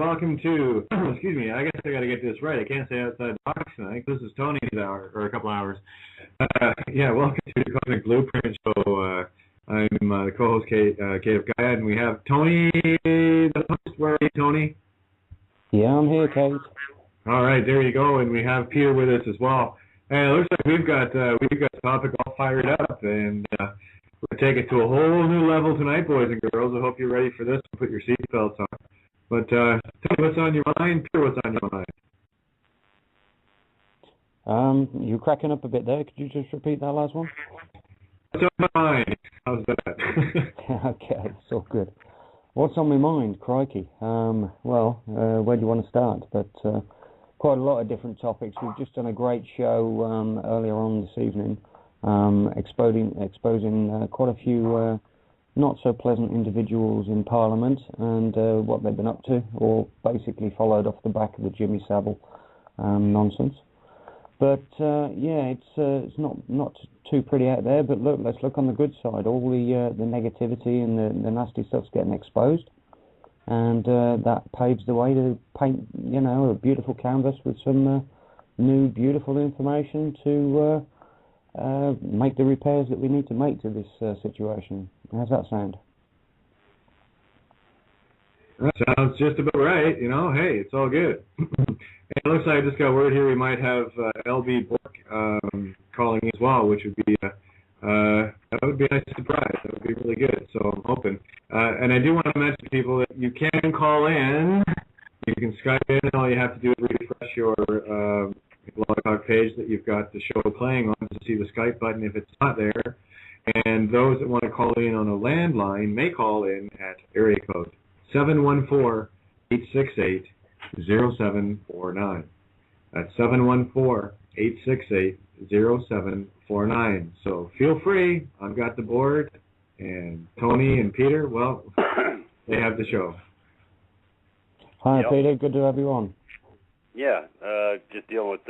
welcome to, excuse me, I guess I got to get this right. I can't say outside the box tonight. This is Tony's hour, or a couple hours. Yeah, welcome to the Cosmic Blueprint Show. I'm the co-host, Kate of Gaia, and we have Tony, the host. Where are you, Tony? Yeah, I'm here, Kate. All right, there you go, and we have Peter with us as well. And it looks like we've got the topic all fired up, and we'll take it to a whole new level tonight, boys and girls. I hope you're ready for this. Put your seatbelts on. But tell me what's on your mind. Peter, what's on your mind? You're cracking up a bit there. Could you just repeat that last one? What's on my mind? How's that? Okay, it's all good. What's on my mind? Crikey. Where do you want to start? But quite a lot of different topics. We've just done a great show earlier on this evening, exposing quite a few not so pleasant individuals in Parliament and what they've been up to, or basically followed off the back of the Jimmy Savile nonsense. But it's not too pretty out there. But look, let's look on the good side. All the negativity and the nasty stuff's getting exposed, and that paves the way to paint, a beautiful canvas with some new, beautiful information to make the repairs that we need to make to this situation. How's that sound? That sounds just about right. Hey, it's all good. It looks like I just got word here we might have LB Bork calling as well, which would be that would be a nice surprise. That would be really good. So I'm hoping. And I do want to mention to people that you can call in. You can Skype in. All you have to do is refresh your Blog Talk page that you've got the show playing on to see the Skype button if it's not there. And those that want to call in on a landline may call in at area code 714-868-0749. That's 714-868-0749. So feel free. I've got the board. And Tony and Peter, well, they have the show. Hi, yep. Peter. Good to have you on. Yeah, just dealing with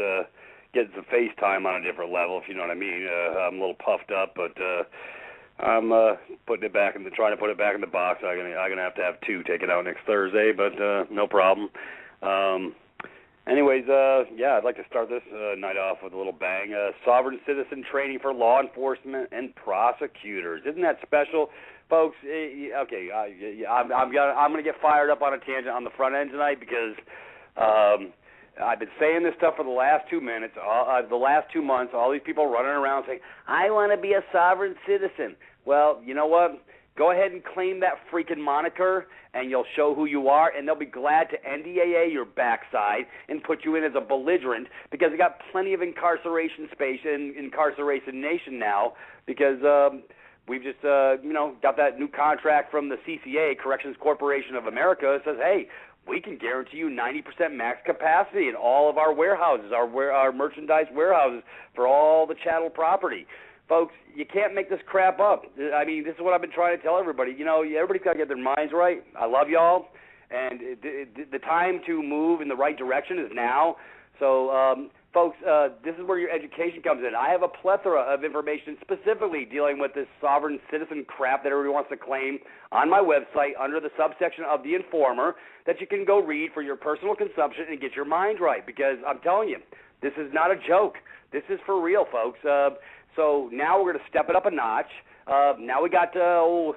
getting some FaceTime on a different level, if you know what I mean. I'm a little puffed up, but I'm trying to put it back in the box. I'm gonna have to have two taken out next Thursday, but no problem. I'd like to start this night off with a little bang. Sovereign citizen training for law enforcement and prosecutors. Isn't that special, folks? Okay, I'm gonna get fired up on a tangent on the front end tonight because I've been saying this stuff for the last 2 minutes, the last 2 months, all these people running around saying, I want to be a sovereign citizen. Well, you know what? Go ahead and claim that freaking moniker, and you'll show who you are, and they'll be glad to NDAA your backside and put you in as a belligerent because they got plenty of incarceration space in Incarceration Nation now because we've just, got that new contract from the CCA, Corrections Corporation of America. It says, hey, we can guarantee you 90% max capacity in all of our warehouses, our merchandise warehouses for all the chattel property. Folks, you can't make this crap up. I mean, this is what I've been trying to tell everybody. Everybody's got to get their minds right. I love y'all, and the time to move in the right direction is now. So, folks, this is where your education comes in. I have a plethora of information specifically dealing with this sovereign citizen crap that everybody wants to claim on my website under the subsection of The Informer that you can go read for your personal consumption and get your mind right because I'm telling you, this is not a joke. This is for real, folks. So now we're going to step it up a notch. Now we got the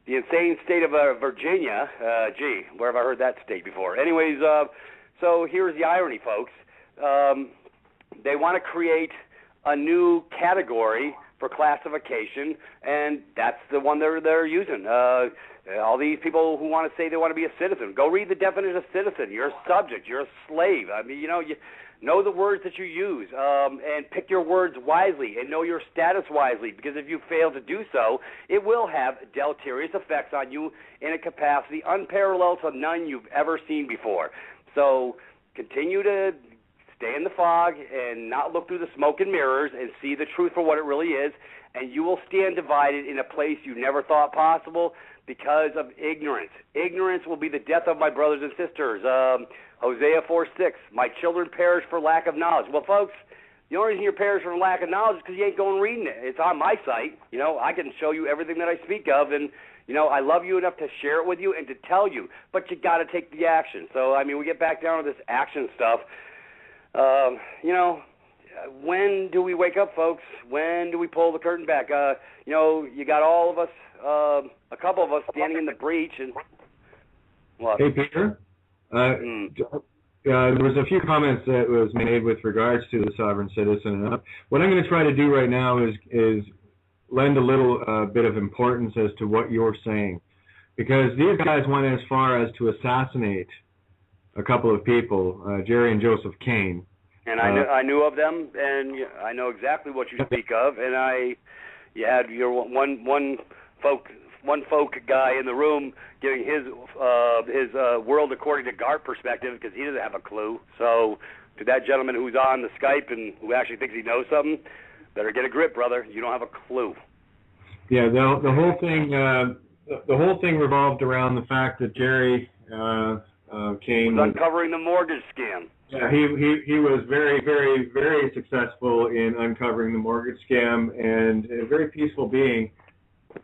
insane state of Virginia. Where have I heard that state before? Anyways, so here's the irony, folks. They want to create a new category for classification, and that's the one they're using. All these people who want to say they want to be a citizen, go read the definition of citizen. You're a subject. You're a slave. I mean, you know the words that you use, and pick your words wisely, and know your status wisely, because if you fail to do so, it will have deleterious effects on you in a capacity unparalleled to none you've ever seen before. So continue to stay in the fog and not look through the smoke and mirrors and see the truth for what it really is, and you will stand divided in a place you never thought possible because of ignorance. Ignorance will be the death of my brothers and sisters. Hosea 4:6, my children perish for lack of knowledge. Well, folks, the only reason you perish for lack of knowledge is because you ain't going reading it. It's on my site. I can show you everything that I speak of, and, I love you enough to share it with you and to tell you, but you got to take the action. So, I mean, we get back down to this action stuff. When do we wake up, folks? When do we pull the curtain back? You got all of us, a couple of us standing in the breach, and what? Hey, Peter. There was a few comments that was made with regards to the sovereign citizen. What I'm going to try to do right now is lend a little bit of importance as to what you're saying, because these guys went as far as to assassinate a couple of people, Jerry and Joseph Kane. And I knew of them, and I know exactly what you speak of. And you had your one folk guy in the room giving his world according to Garp perspective, because he doesn't have a clue. So to that gentleman who's on the Skype and who actually thinks he knows something, better get a grip, brother. You don't have a clue. Yeah, the whole thing revolved around the fact that Jerry Kane was uncovering the mortgage scam. Yeah, he was very, very, very successful in uncovering the mortgage scam, and a very peaceful being.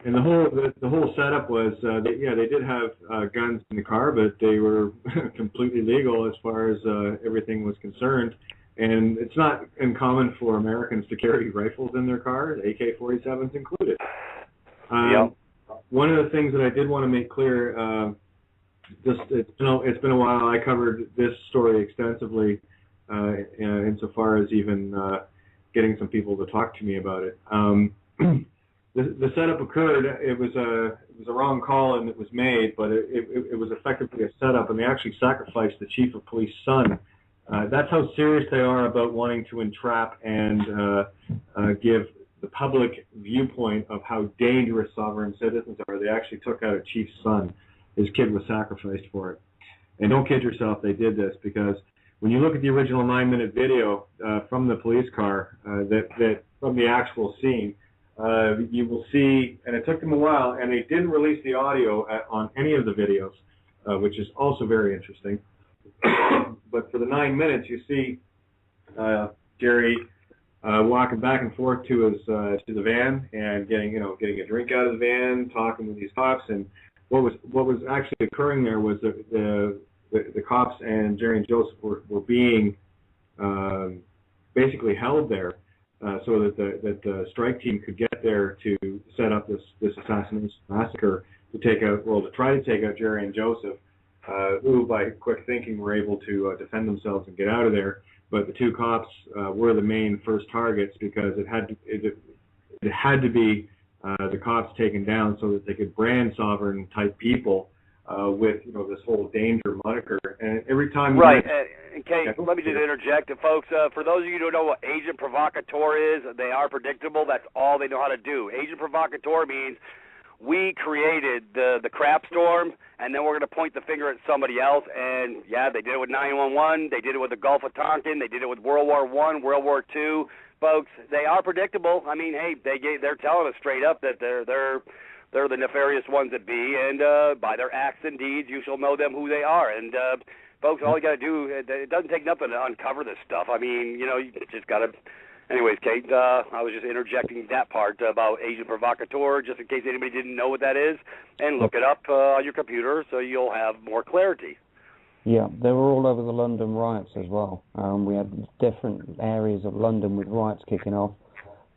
And the whole setup was, they did have guns in the car, but they were completely legal as far as everything was concerned. And it's not uncommon for Americans to carry rifles in their cars, AK-47s included. One of the things that I did want to make clear. It's been a while. I covered this story extensively, insofar as even getting some people to talk to me about it. The setup occurred. It was a wrong call, and it was made, but it was effectively a setup, and they actually sacrificed the chief of police's son. That's how serious they are about wanting to entrap and give the public viewpoint of how dangerous sovereign citizens are. They actually took out a chief's son. His kid was sacrificed for it. And don't kid yourself, they did this, because when you look at the original 9-minute video from the police car, that from the actual scene, you will see, and it took them a while, and they didn't release the audio on any of the videos, which is also very interesting. But for the 9 minutes, you see Jerry walking back and forth to the van and getting a drink out of the van, talking with these cops. And what was actually occurring there was the cops and Jerry and Joseph were being basically held there so that the strike team could get there to set up this assassination massacre to try to take out Jerry and Joseph, who by quick thinking were able to defend themselves and get out of there. But the two cops were the main first targets, because it had to be the cops taken down so that they could brand sovereign type people with this whole danger moniker. And every time and Kate, let me just interject, folks. For those of you who don't know what agent provocateur is, they are predictable. That's all they know how to do. Agent provocateur means we created the crap storm, and then we're going to point the finger at somebody else. And yeah, they did it with 911. They did it with the Gulf of Tonkin. They did it with World War I, World War II. Folks, they are predictable. I mean, hey, they're telling us straight up that they're the nefarious ones that be, and by their acts and deeds, you shall know them who they are. And folks, all you got to do, it doesn't take nothing to uncover this stuff. I mean, you just got to. Anyways, Kate, I was just interjecting that part about agent provocateur, just in case anybody didn't know what that is, and look it up on your computer so you'll have more clarity. Yeah, they were all over the London riots as well. We had different areas of London with riots kicking off.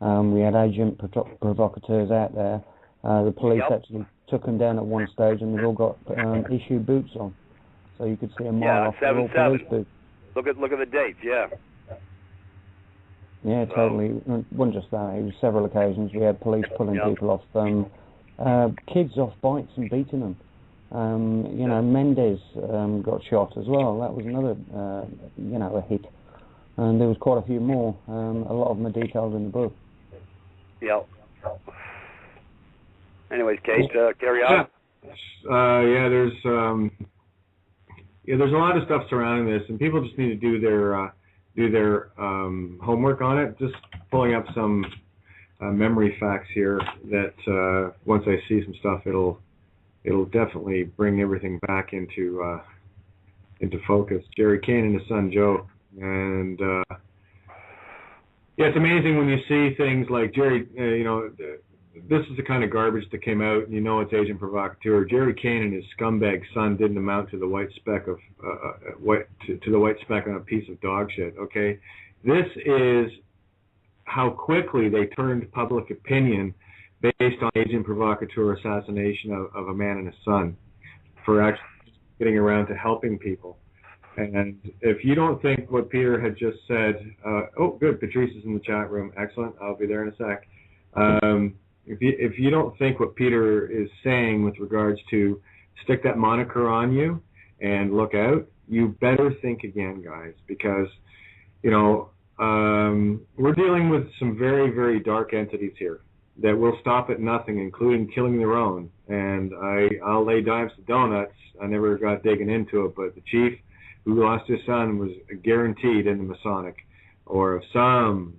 We had agent provocateurs out there. The police actually took them down at one stage, and they've all got issue boots on, so you could see a mile off. 7/7. Look at the dates. Yeah. Yeah, totally. It wasn't just that. It was several occasions. We had police pulling people off, kids off bikes and beating them. Mendez got shot as well. That was another, a hit. And there was quite a few more. A lot of them are detailed in the book. Yep. Anyways, Kate, carry on. There's a lot of stuff surrounding this, and people just need to do their homework on it. Just pulling up some memory facts here that once I see some stuff, it'll definitely bring everything back into focus. Jerry Kane and his son Joe, and it's amazing when you see things like Jerry. this is the kind of garbage that came out, and you know it's agent provocateur. Jerry Kane and his scumbag son didn't amount to the white speck of to the white speck on a piece of dog shit. Okay, this is how quickly they turned public opinion based on agent provocateur assassination of a man and his son for actually getting around to helping people. And if you don't think what Peter had just said, oh, good, Patrice is in the chat room. Excellent. I'll be there in a sec. If you don't think what Peter is saying with regards to stick that moniker on you and look out, you better think again, guys, because, you know, we're dealing with some very, very dark entities here that will stop at nothing, including killing their own. And I'll lay dimes to donuts. I never got digging into it, but the chief who lost his son was guaranteed in the Masonic or of some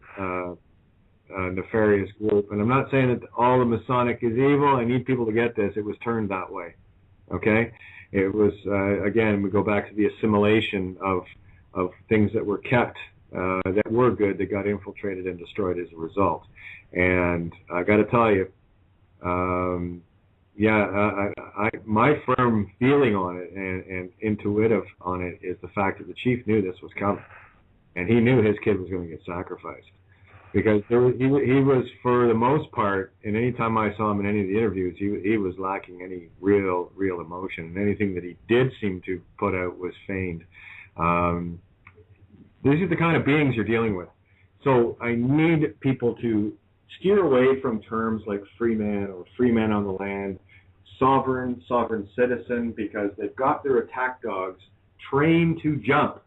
nefarious group. And I'm not saying that all the Masonic is evil. I need people to get this. It was turned that way. Okay? It was, again, we go back to the assimilation of things that were kept that were good that got infiltrated and destroyed as a result. And I got to tell you, my firm feeling on it and intuitive on it is the fact that the chief knew this was coming, and he knew his kid was going to get sacrificed, because he was, for the most part, and any time I saw him in any of the interviews, he was lacking any real emotion, and anything that he did seem to put out was feigned. These are the kind of beings you're dealing with. So I need people to steer away from terms like free man or free man on the land, sovereign citizen, because they've got their attack dogs trained to jump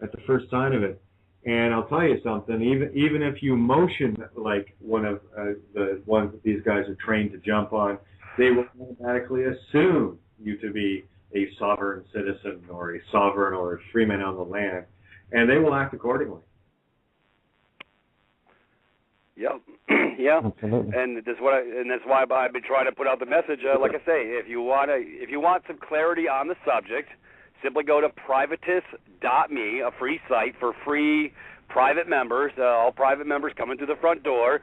at the first sign of it. And I'll tell you something, even if you motion like one of the ones that these guys are trained to jump on, they will automatically assume you to be a sovereign citizen or a sovereign or a free man on the land, and they will act accordingly. Yep. Yeah. Absolutely. And that's why I've been trying to put out the message. Like I say, if you want some clarity on the subject, simply go to privatus.me, a free site for free private members. All private members come into the front door,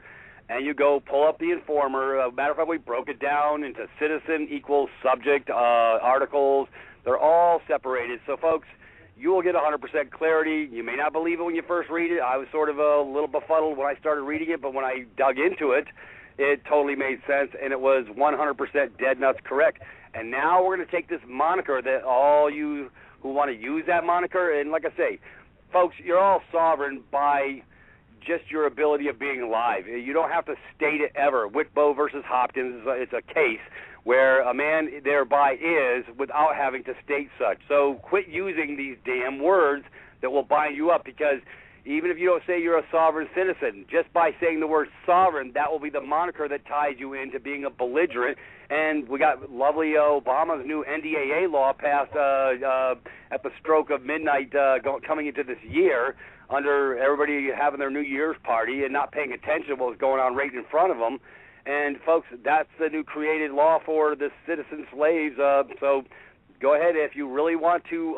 and you go pull up the Informer. Matter of fact, we broke it down into citizen equals subject articles. They're all separated. So, folks, you will get 100% clarity. You may not believe it when you first read it. I was sort of a little befuddled when I started reading it, but when I dug into it, it totally made sense, and it was 100% dead nuts correct. And now we're going to take this moniker that all you who want to use that moniker, and like I say, folks, you're all sovereign by just your ability of being alive. You don't have to state it ever. Whitbow versus Hopkins, it's a case where a man thereby is without having to state such. So quit using these damn words that will bind you up, because even if you don't say you're a sovereign citizen, just by saying the word sovereign, that will be the moniker that ties you into being a belligerent. And we got lovely Obama's new NDAA law passed at the stroke of midnight coming into this year, under everybody having their New Year's party and not paying attention to what was going on right in front of them. And, folks, that's the new created law for the citizen slaves. So go ahead if you really want to,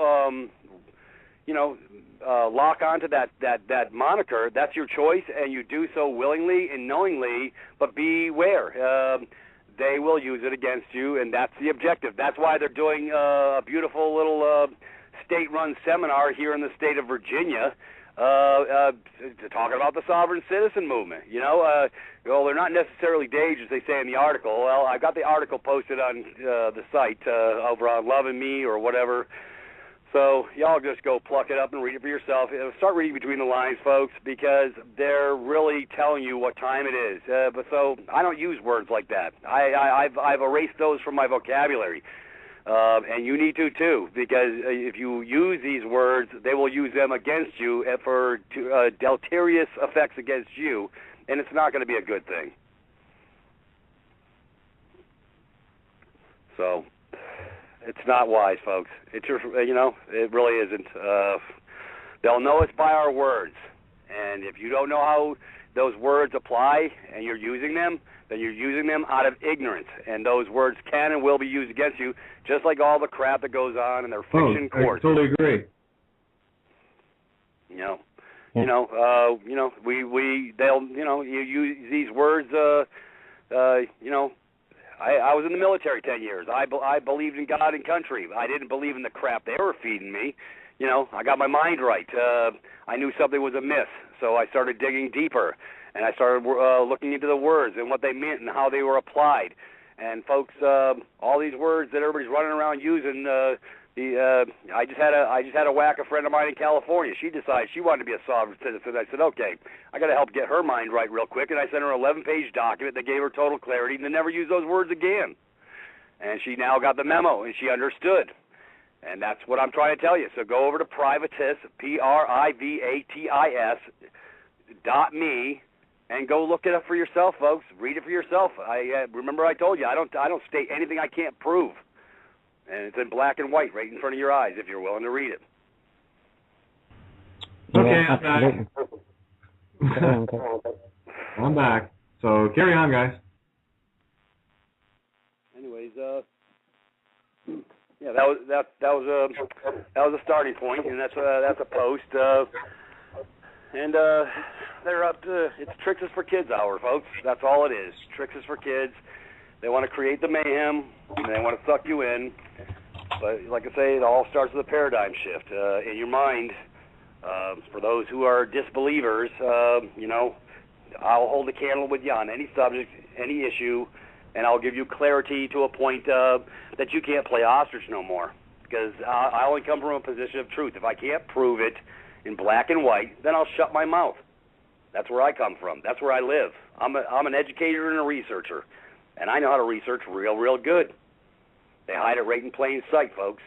lock onto that moniker. That's your choice, and you do so willingly and knowingly, but beware. They will use it against you, and that's the objective. That's why they're doing a beautiful little state-run seminar here in the state of Virginia, talking about the sovereign citizen movement. Well, they're not necessarily staged, as they say in the article. Well, I got the article posted on the site over on Love and Me or whatever. So y'all just go pluck it up and read it for yourself. Start reading between the lines, folks, because they're really telling you what time it is. But so I don't use words like that. I've erased those from my vocabulary. And you need to too, because if you use these words, they will use them against you for deleterious effects against you, and it's not going to be a good thing. So it's not wise, folks. It's it really isn't. They'll know us by our words, and if you don't know how those words apply and you're using them, then you're using them out of ignorance, and those words can and will be used against you, just like all the crap that goes on in their fiction courts. I totally agree. You use these words you know, I was in the military 10 years. I believed in God and country. I didn't believe in the crap they were feeding me. You know, I got my mind right. I knew something was amiss, so I started digging deeper, and I started looking into the words and what they meant and how they were applied. And folks, all these words that everybody's running around using, I just had a whack a friend of mine in California. She decided she wanted to be a sovereign citizen. I said, okay, I got to help get her mind right real quick, and I sent her an 11-page document that gave her total clarity and to never use those words again. And she now got the memo, and she understood. And that's what I'm trying to tell you. So go over to Privatis, privatis.me, and go look it up for yourself, folks. Read it for yourself. Remember I told you I don't state anything I can't prove, and it's in black and white right in front of your eyes if you're willing to read it. Okay, Yeah, okay. I'm back. So carry on, guys. Anyways, yeah, that was a starting point, and that's a post. And they're up to, it's Tricks is for Kids hour, folks. That's all it is. Tricks is for Kids. They want to create the mayhem, and they want to suck you in. But like I say, it all starts with a paradigm shift in your mind. For those who are disbelievers, you know, I'll hold a candle with you on any subject, any issue, and I'll give you clarity to a point that you can't play ostrich no more. Because I only come from a position of truth. If I can't prove it in black and white, then I'll shut my mouth. That's where I come from. That's where I live. I'm an educator and a researcher, and I know how to research real good. They hide it right in plain sight, folks.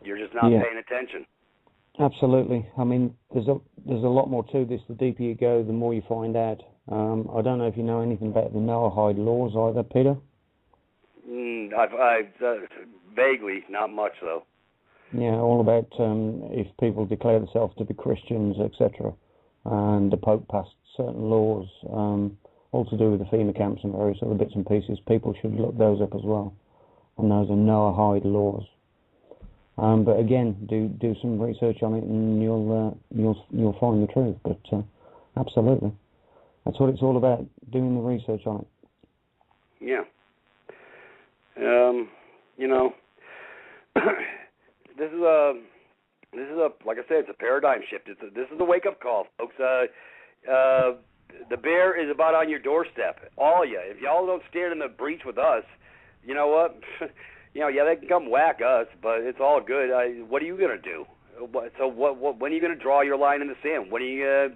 You're just not paying attention. Absolutely. I mean, there's a lot more to this. The deeper you go, the more you find out. I don't know if you know anything about the Noahide laws either, Peter. I've vaguely, not much though. Yeah, all about if people declare themselves to be Christians, etc. And the Pope passed certain laws, all to do with the FEMA camps and various other bits and pieces. People should look those up as well. And those are Noahide laws. But again, do some research on it, and you'll find the truth. But absolutely, that's what it's all about: doing the research on it. Yeah. You know, this is a like I said, it's a paradigm shift. This is a wake up call, folks. The bear is about on your doorstep. All of you. If y'all don't stand in the breach with us, you know what? You know, yeah, they can come whack us, but it's all good. What are you going to do? So when are you going to draw your line in the sand? When are you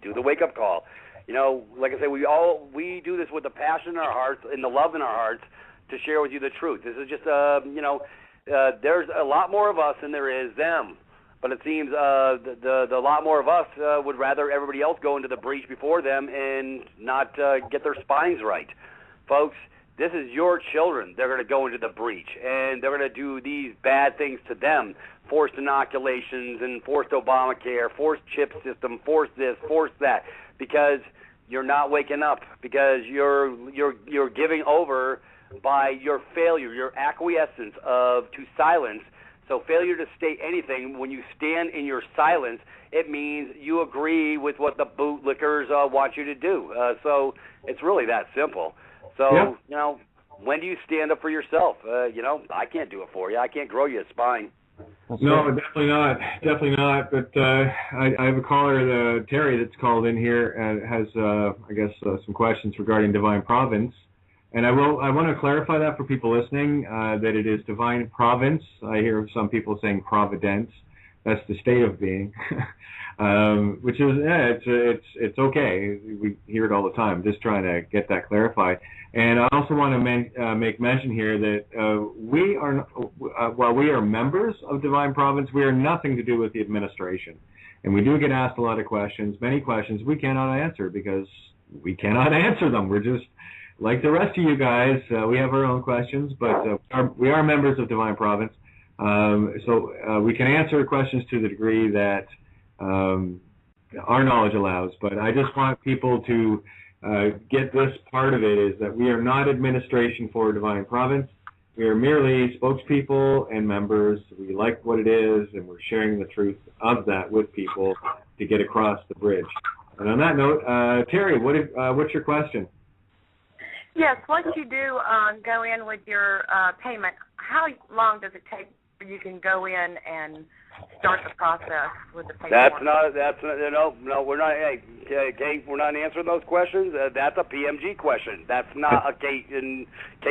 do the wake-up call? You know, like I say, we do this with the passion in our hearts and the love in our hearts to share with you the truth. This is just, there's a lot more of us than there is them. But it seems the lot more of us would rather everybody else go into the breach before them and not get their spines right. Folks, this is your children. They're going to go into the breach, and they're going to do these bad things to them. Forced inoculations and forced Obamacare, forced chip system, forced this, forced that, because you're not waking up, because you're giving over by your failure, your acquiescence to silence. So failure to state anything, when you stand in your silence, it means you agree with what the bootlickers want you to do. So it's really that simple. So, you know, when do you stand up for yourself? I can't do it for you. I can't grow you a spine. No, definitely not. Definitely not. But I have a caller, Terry, that's called in here and has, some questions regarding Divine Province. And I want to clarify that for people listening, that it is Divine Province. I hear some people saying Providence. That's the state of being, which is it's okay. We hear it all the time. Just trying to get that clarified. And I also want to make mention here that we are, while we are members of Divine Province, we are nothing to do with the administration. And we do get asked a lot of questions, many questions we cannot answer because we cannot answer them. We're just like the rest of you guys. We have our own questions, but we are members of Divine Province. So we can answer questions to the degree that our knowledge allows. But I just want people to get this part of it, is that we are not administration for Divine Province. We are merely spokespeople and members. We like what it is, and we're sharing the truth of that with people to get across the bridge. And on that note, Terry, what's your question? Yes, once you do go in with your payment, how long does it take for you can go in and start the process with the paperwork? No, we're not. Hey, Kate, we're not answering those questions. That's a PMG question. That's not a Kate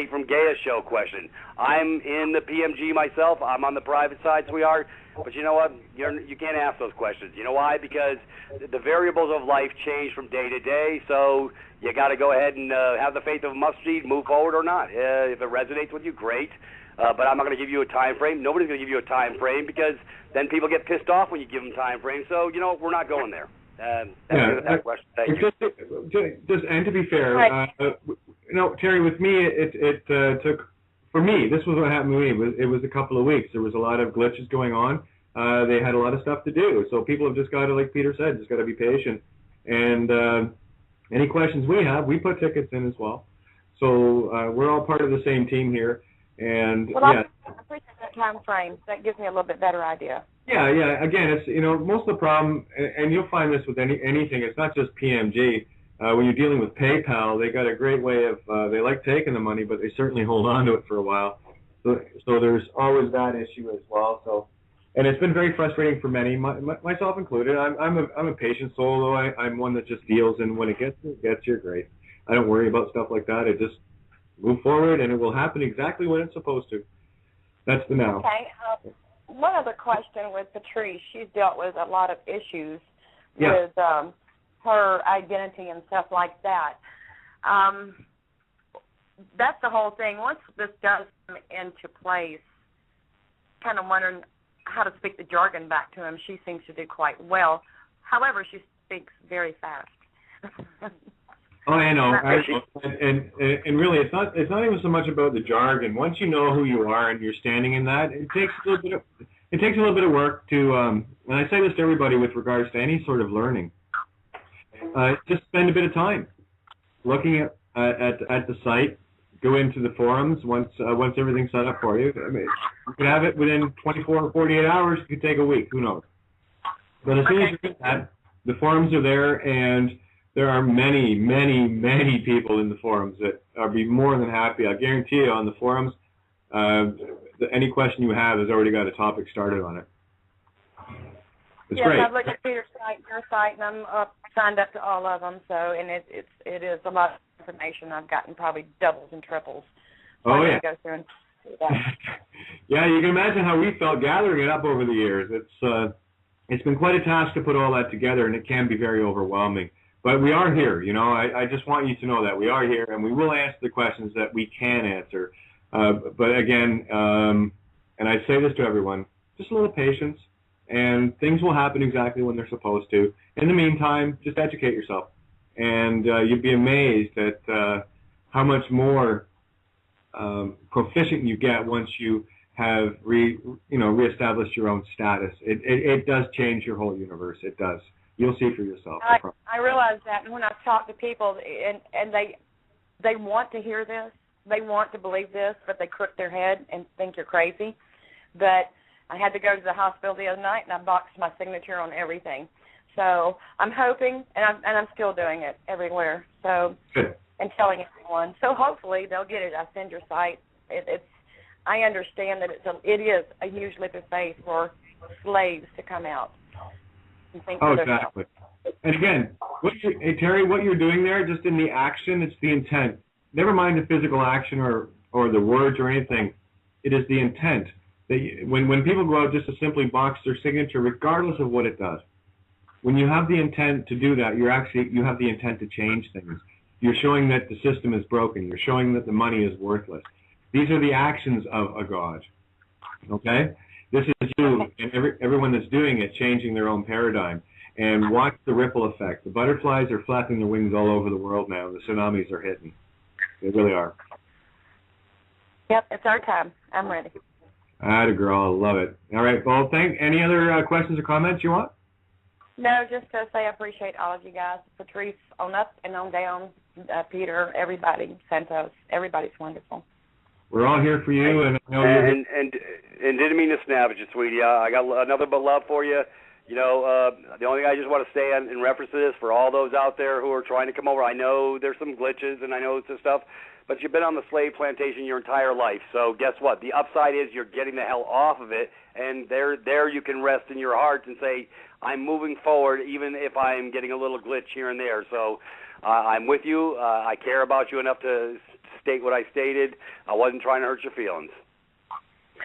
from Gaia show question. I'm in the PMG myself. I'm on the private side, sweetheart. But you know what? You can't ask those questions. You know why? Because the variables of life change from day to day. So you got to go ahead and have the faith of a mustard seed, move forward or not. If it resonates with you, great. But I'm not going to give you a time frame. Nobody's going to give you a time frame because then people get pissed off when you give them time frame. So you know we're not going there. That question. Thank you. Just and to be fair, Terry, with me, it took. For me, this was what happened to me. It was a couple of weeks. There was a lot of glitches going on. They had a lot of stuff to do. So people have just got to, like Peter said, just got to be patient. And any questions we have, we put tickets in as well. So we're all part of the same team here. And I appreciate that time frame. That gives me a little bit better idea. Yeah. Again, it's most of the problem, and you'll find this with anything. It's not just PMG. When you're dealing with PayPal, they got a great way of they like taking the money, but they certainly hold on to it for a while. So there's always that issue as well. So, and it's been very frustrating for many, myself included. I'm a patient soul, though. I'm one that just deals, and when it gets here, great. I don't worry about stuff like that. I just move forward, and it will happen exactly when it's supposed to. That's the now. Okay. One other question with Patrice. She's dealt with a lot of issues with her identity and stuff like that. That's the whole thing. Once this does come into place, kind of wondering how to speak the jargon back to him. She seems to do quite well. However, she speaks very fast. Oh, I know. And really, it's not even so much about the jargon. Once you know who you are and you're standing in that, it takes a little bit of work to. And I say this to everybody with regards to any sort of learning. Just spend a bit of time looking at the site. Go into the forums once everything's set up for you. I mean, you can have it within 24 or 48 hours. It could take a week. Who knows? But as soon as you get that, the forums are there, and there are many, many, many people in the forums that are be more than happy. I guarantee you, on the forums, any question you have has already got a topic started on it. It's great. I've looked at Peter's site, your site, and I'm signed up to all of them. So, and it is a lot of information. I've gotten probably doubles and triples. So oh yeah. Go through and do that. Yeah, you can imagine how we felt gathering it up over the years. It's been quite a task to put all that together, and it can be very overwhelming. But we are here. I just want you to know that we are here, and we will answer the questions that we can answer. But again, and I say this to everyone, just a little patience. And things will happen exactly when they're supposed to. In the meantime, just educate yourself, and you'd be amazed at how much more proficient you get once you have reestablished your own status. It does change your whole universe. It does. You'll see for yourself. I realize that when I've talked to people, and they want to hear this, they want to believe this, but they crook their head and think you're crazy. But I had to go to the hospital the other night, and I boxed my signature on everything. So I'm hoping, and I'm still doing it everywhere. So good. And telling everyone. So hopefully they'll get it. I send your site. I understand that it is a huge leap of faith for slaves to come out and think for themselves. Exactly. And again, Terry, what you're doing there, just in the action, it's the intent. Never mind the physical action or the words or anything. It is the intent. When people go out just to simply box their signature, regardless of what it does, when you have the intent to do that, you have the intent to change things. You're showing that the system is broken. You're showing that the money is worthless. These are the actions of a God. Okay? This is you and everyone that's doing it changing their own paradigm. And watch the ripple effect. The butterflies are flapping their wings all over the world now. The tsunamis are hitting. They really are. Yep, it's our time. I'm ready. Atta girl, I love it. All right, well, any other questions or comments you want? No, just to say I appreciate all of you guys. Patrice, on up and on down, Peter, everybody, Santos, everybody's wonderful. We're all here for you, and I know and didn't mean to snap at you, sweetie. I got another but love for you. The only thing I just want to say in reference to this, for all those out there who are trying to come over, I know there's some glitches and I know some stuff, but you've been on the slave plantation your entire life. So guess what? The upside is you're getting the hell off of it, and there you can rest in your heart and say, I'm moving forward, even if I'm getting a little glitch here and there. So I'm with you. I care about you enough to state what I stated. I wasn't trying to hurt your feelings.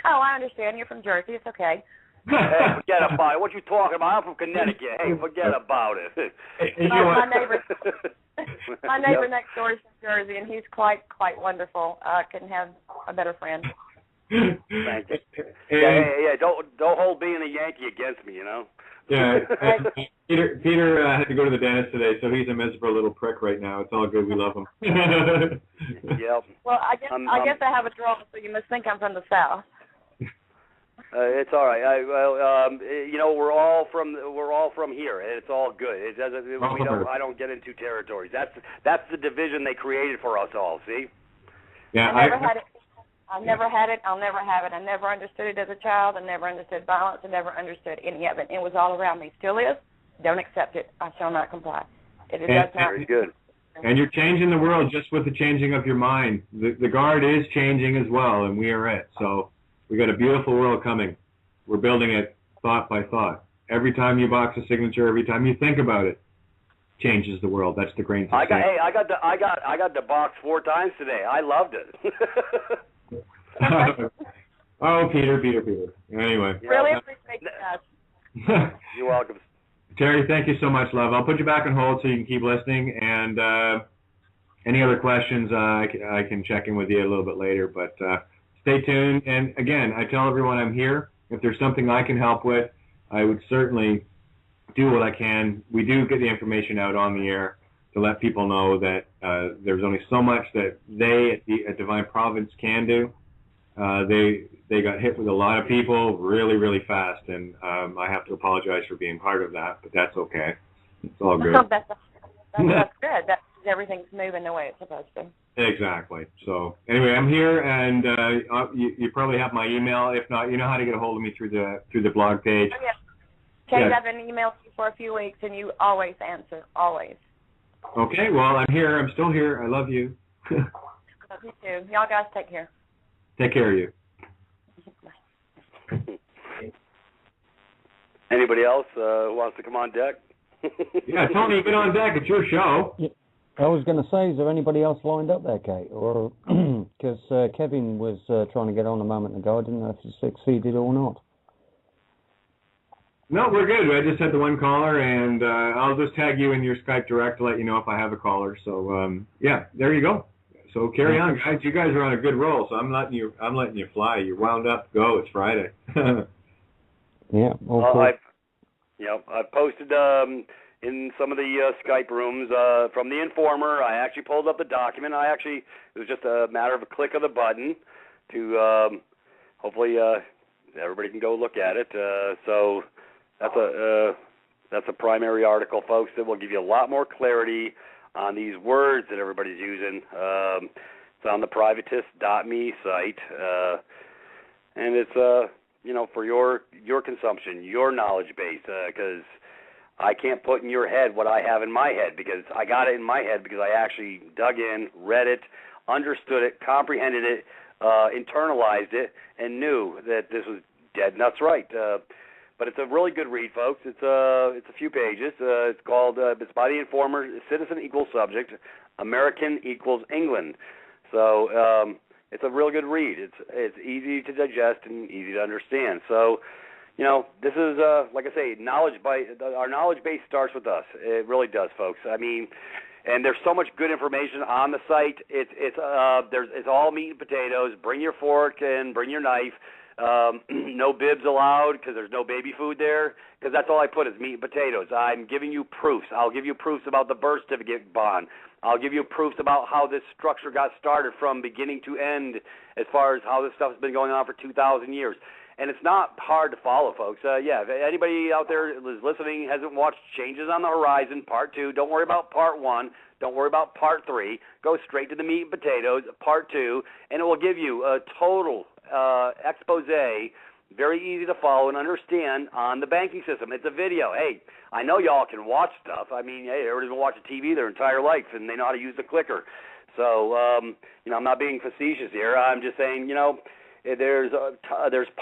Oh, I understand. You're from Jersey. It's okay. Hey, forget about it. What you talking about? I'm from Connecticut. Hey, forget about it. My neighbor next door is from Jersey, and he's quite wonderful. Couldn't have a better friend. Thank you. Yeah. Don't hold being a Yankee against me, Yeah. Peter had to go to the dentist today, so he's a miserable little prick right now. It's all good. We love him. Yep. Well, I guess I have a draw, so you must think I'm from the South. It's all right. We're all from here. It's all good. It doesn't. I don't get into territories. That's the division they created for us all. See? Yeah. I never had it. I've never had it. I'll never have it. I never understood it as a child. I never understood violence. I never understood any of it. It was all around me. Still is. Don't accept it. I shall not comply. It does not. Very good. And you're changing the world just with the changing of your mind. The Guard is changing as well, and we are it. So we got a beautiful world coming. We're building it thought by thought. Every time you box a signature, every time you think about it, changes the world. That's the grain. I got the box 4 times today. I loved it. Oh, Peter. Anyway. Really appreciate you guys. You're welcome. Terry, thank you so much, love. I'll put you back on hold so you can keep listening. And any other questions, I can check in with you a little bit later. But stay tuned. And again, I tell everyone I'm here. If there's something I can help with, I would certainly do what I can. We do get the information out on the air to let people know that there's only so much that they at Divine Providence can do. They got hit with a lot of people really, really fast, and I have to apologize for being part of that, but that's okay. It's all good. That's good. That everything's moving the way it's supposed to. Exactly. So anyway, I'm here, and you probably have my email. If not, you know how to get a hold of me through the blog page. Oh, yeah. Kate, I've been emailing you for a few weeks, and you always answer, always. Okay, well, I'm here. I'm still here. I love you. Love you too. Y'all guys take care. Take care of you. Anybody else who wants to come on deck? Yeah, Tony, get on deck. It's your show. Yeah, I was going to say, is there anybody else lined up there, Kate? Or because Kevin was trying to get on a moment ago. I didn't know if he succeeded or not. No, we're good. I just had the one caller, and I'll just tag you in your Skype direct to let you know if I have a caller. So, yeah, there you go. So carry on, guys. You guys are on a good roll, so I'm letting you fly. You're wound up. Go. It's Friday. Yeah. I posted in some of the Skype rooms from the Informer. I actually pulled up the document. It was just a matter of a click of the button to hopefully everybody can go look at it. So that's a primary article, folks, that will give you a lot more clarity on these words that everybody's using. It's on the privatist.me site, and it's for your consumption, your knowledge base, because I can't put in your head what I have in my head, because I got it in my head because I actually dug in, read it, understood it, comprehended it, internalized it, and knew that this was dead nuts right. But it's a really good read, folks. It's a few pages. It's called, it's by the Informer, Citizen Equals Subject, American Equals England. So it's a real good read. It's easy to digest and easy to understand. So, this is, like I say, our knowledge base starts with us. It really does, folks. I mean, and there's so much good information on the site. It's all meat and potatoes. Bring your fork and bring your knife. No bibs allowed because there's no baby food there, because that's all I put is meat and potatoes. I'm giving you proofs. I'll give you proofs about the birth certificate bond. I'll give you proofs about how this structure got started from beginning to end, as far as how this stuff has been going on for 2,000 years. And it's not hard to follow, folks. If anybody out there is listening hasn't watched Changes on the Horizon, Part 2, don't worry about Part 1. Don't worry about Part 3. Go straight to the meat and potatoes, Part 2, and it will give you a total expose very easy to follow and understand on the banking system. It's a video. Hey, I know y'all can watch stuff. I mean, hey, everybody's been watching TV their entire life, and they know how to use the clicker. So, I'm not being facetious here. I'm just saying, there's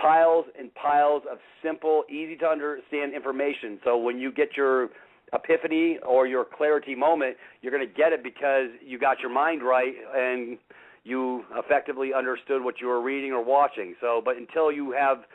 piles and piles of simple, easy to understand information. So when you get your epiphany or your clarity moment, you're going to get it because you got your mind right and you effectively understood what you were reading or watching. So, but until you have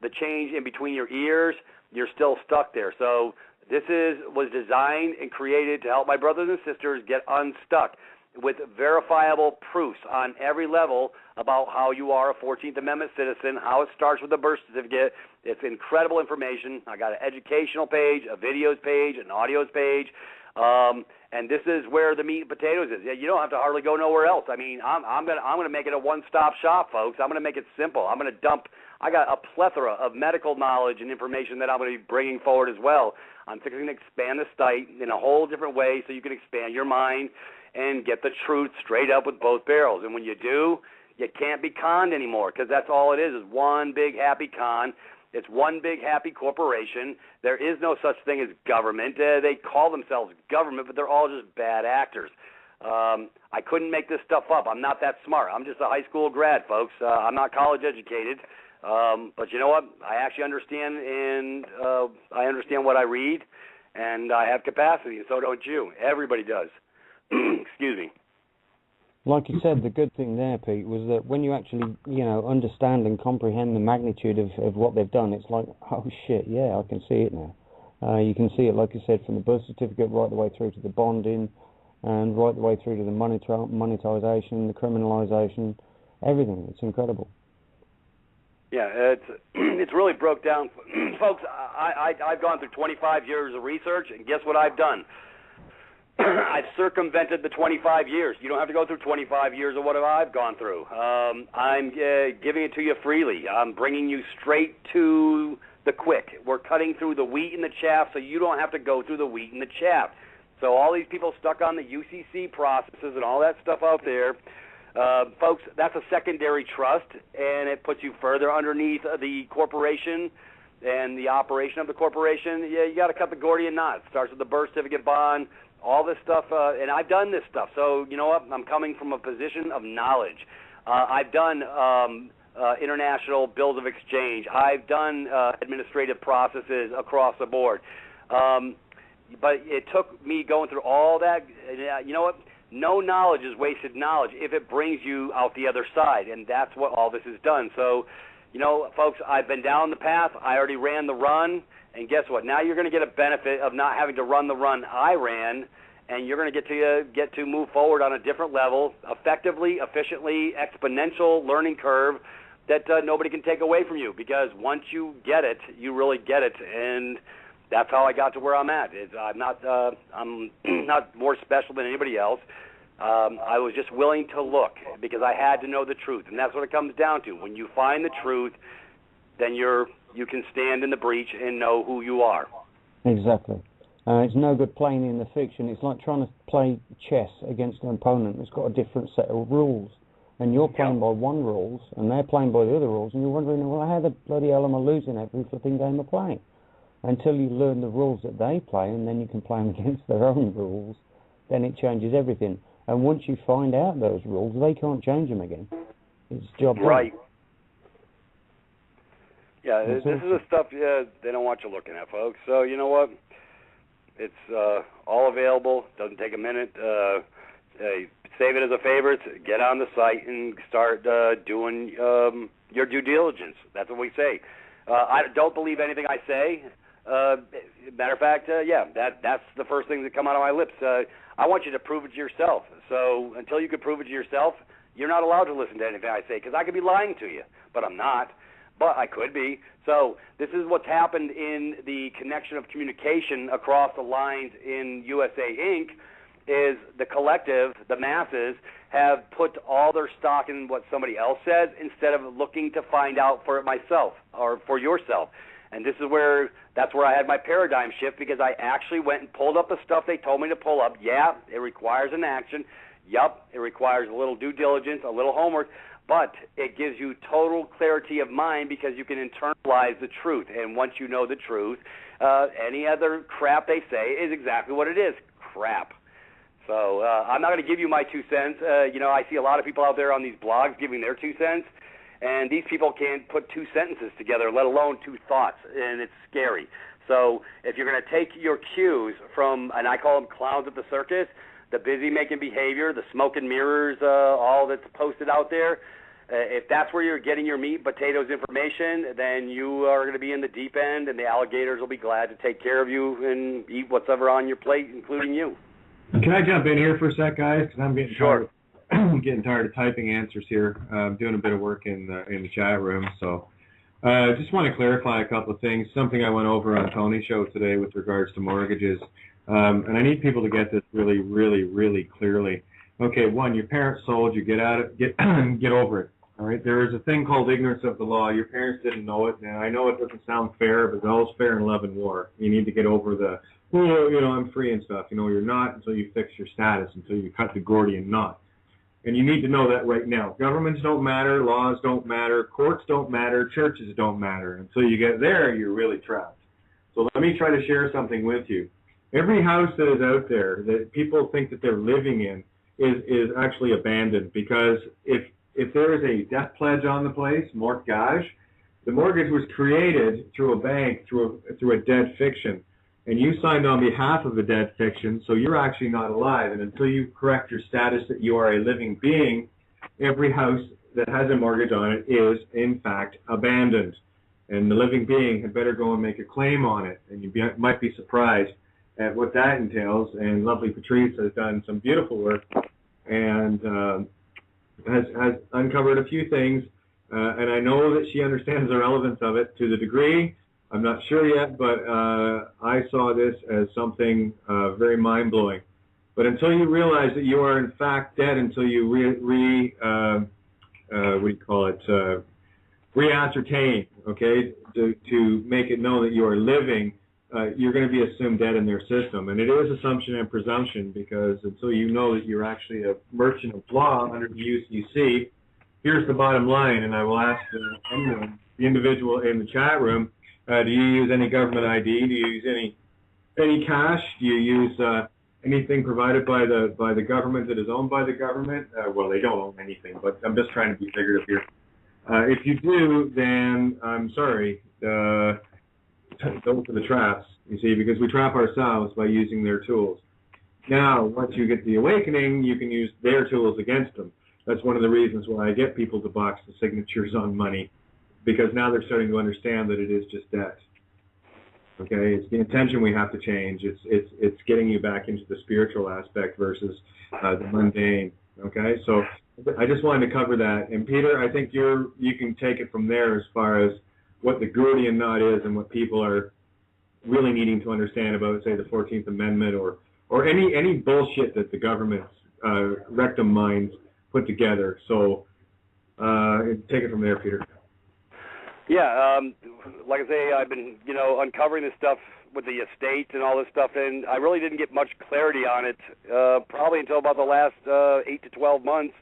the change in between your ears, you're still stuck there. So this was designed and created to help my brothers and sisters get unstuck with verifiable proofs on every level about how you are a 14th Amendment citizen, how it starts with the birth certificate. It's incredible information. I got an educational page, a videos page, an audios page, and this is where the meat and potatoes is. You don't have to hardly go nowhere else. I mean, I'm gonna make it a one-stop shop, folks. I'm gonna make it simple. I got a plethora of medical knowledge and information that I'm going to be bringing forward as well. I'm fixing to expand the site in a whole different way so you can expand your mind and get the truth straight up with both barrels. And when you do, you can't be conned anymore, because that's all it is one big happy con. It's one big happy corporation. There is no such thing as government. They call themselves government, but they're all just bad actors. I couldn't make this stuff up. I'm not that smart. I'm just a high school grad, folks. I'm not college educated. But you know what? I actually understand, and I understand what I read, and I have capacity, and so don't you. Everybody does. Excuse me. Like you said, the good thing there, Pete, was that when you actually, understand and comprehend the magnitude of what they've done, it's like, oh shit, yeah, I can see it now. You can see it, like you said, from the birth certificate right the way through to the bonding, and right the way through to the monetization, the criminalization, everything. It's incredible. Yeah, it's really broke down. Folks, I've gone through 25 years of research, and guess what I've done? I've circumvented the 25 years. You don't have to go through 25 years of what I've gone through. I'm giving it to you freely. I'm bringing you straight to the quick. We're cutting through the wheat and the chaff so you don't have to go through the wheat and the chaff. So all these people stuck on the UCC processes and all that stuff out there, folks, that's a secondary trust, and it puts you further underneath the corporation and the operation of the corporation. Yeah, you got to cut the Gordian knot. It starts with the birth certificate bond, all this stuff, and I've done this stuff. So you know what? I'm coming from a position of knowledge. I've done international bills of exchange. I've done administrative processes across the board. But it took me going through all that. You know what? No knowledge is wasted knowledge if it brings you out the other side, and that's what all this has done. So, folks, I've been down the path. I already ran the run, and guess what? Now you're going to get a benefit of not having to run the run I ran, and you're going to get to move forward on a different level, effectively, efficiently, exponential learning curve that nobody can take away from you, because once you get it, you really get it, and that's how I got to where I'm at. I'm not more special than anybody else. I was just willing to look because I had to know the truth, and that's what it comes down to. When you find the truth, then you can stand in the breach and know who you are. Exactly. It's no good playing in the fiction. It's like trying to play chess against an opponent that's got a different set of rules. And you're playing by one rules, and they're playing by the other rules, and you're wondering, well, how the bloody hell am I losing every flipping game of playing? Until you learn the rules that they play, and then you can play them against their own rules, then it changes everything. And once you find out those rules, they can't change them again. It's job done. Right. Yeah, this is the stuff they don't want you looking at, folks. So you know what? It's all available. Doesn't take a minute. Save it as a favorite. Get on the site and start doing your due diligence. That's what we say. I don't believe anything I say. Matter of fact, that's the first thing that come out of my lips. I want you to prove it to yourself. So until you can prove it to yourself, you're not allowed to listen to anything I say, because I could be lying to you, but I'm not. But I could be. So this is what's happened in the connection of communication across the lines in USA Inc. is the collective, the masses, have put all their stock in what somebody else says instead of looking to find out for it myself or for yourself. And that's where I had my paradigm shift, because I actually went and pulled up the stuff they told me to pull up. Yeah, it requires an action. Yup, it requires a little due diligence, a little homework. but it gives you total clarity of mind because you can internalize the truth. And once you know the truth, any other crap they say is exactly what it is, crap. So I'm not going to give you my 2 cents. I see a lot of people out there on these blogs giving their 2 cents, and these people can't put 2 sentences together, let alone 2 thoughts, and it's scary. So if you're going to take your cues from, and I call them clowns at the circus, the busy-making behavior, the smoke and mirrors, all that's posted out there, if that's where you're getting your meat and potatoes information, then you are going to be in the deep end, and the alligators will be glad to take care of you and eat whatever on your plate, including you. Can I jump in here for a sec, guys? Because I'm getting Sure. getting tired of typing answers here. I'm doing a bit of work in the chat room, so just want to clarify a couple of things. Something I went over on Tony's show today with regards to mortgages, and I need people to get this really, really, really clearly. Okay, one, your parents sold you. Get out of get over it. All right, there is a thing called ignorance of the law. Your parents didn't know it. Now, I know it doesn't sound fair, but it's always fair in love and war. You need to get over the, I'm free and stuff. You're not until you fix your status, until you cut the Gordian knot. And you need to know that right now. Governments don't matter, laws don't matter, courts don't matter, churches don't matter. Until you get there, you're really trapped. So let me try to share something with you. Every house that is out there that people think that they're living in is actually abandoned, because if there is a death pledge on the place, mortgage, the mortgage was created through a bank, through a dead fiction. And you signed on behalf of a dead fiction, so you're actually not alive. And until you correct your status that you are a living being, every house that has a mortgage on it is, in fact, abandoned. And the living being had better go and make a claim on it. And you might be surprised at what that entails. And lovely Patrice has done some beautiful work and has uncovered a few things. And I know that she understands the relevance of it to the degree. I'm not sure yet, but I saw this as something very mind-blowing. But until you realize that you are in fact dead, until you re-ascertain, okay, to make it known that you are living, you're going to be assumed dead in their system. And it is assumption and presumption, because until you know that you're actually a merchant of law under the UCC, here's the bottom line, and I will ask anyone, the individual in the chat room, do you use any government ID? Do you use any cash? Do you use anything provided by the government that is owned by the government? Well, they don't own anything, but I'm just trying to be figurative here. If you do, then I'm sorry. Those are the traps, you see, because we trap ourselves by using their tools. Now, once you get the awakening, you can use their tools against them. That's one of the reasons why I get people to box the signatures on money, because now they're starting to understand that it is just debt. Okay, it's the intention we have to change. It's getting you back into the spiritual aspect versus the mundane. Okay, so I just wanted to cover that. And Peter, I think you can take it from there as far as what the Gordian knot is and what people are really needing to understand about, say, the 14th Amendment or any bullshit that the government's rectum minds put together. So take it from there, Peter. Yeah, like I say, I've been, uncovering this stuff with the estate and all this stuff, and I really didn't get much clarity on it probably until about the last 8 to 12 months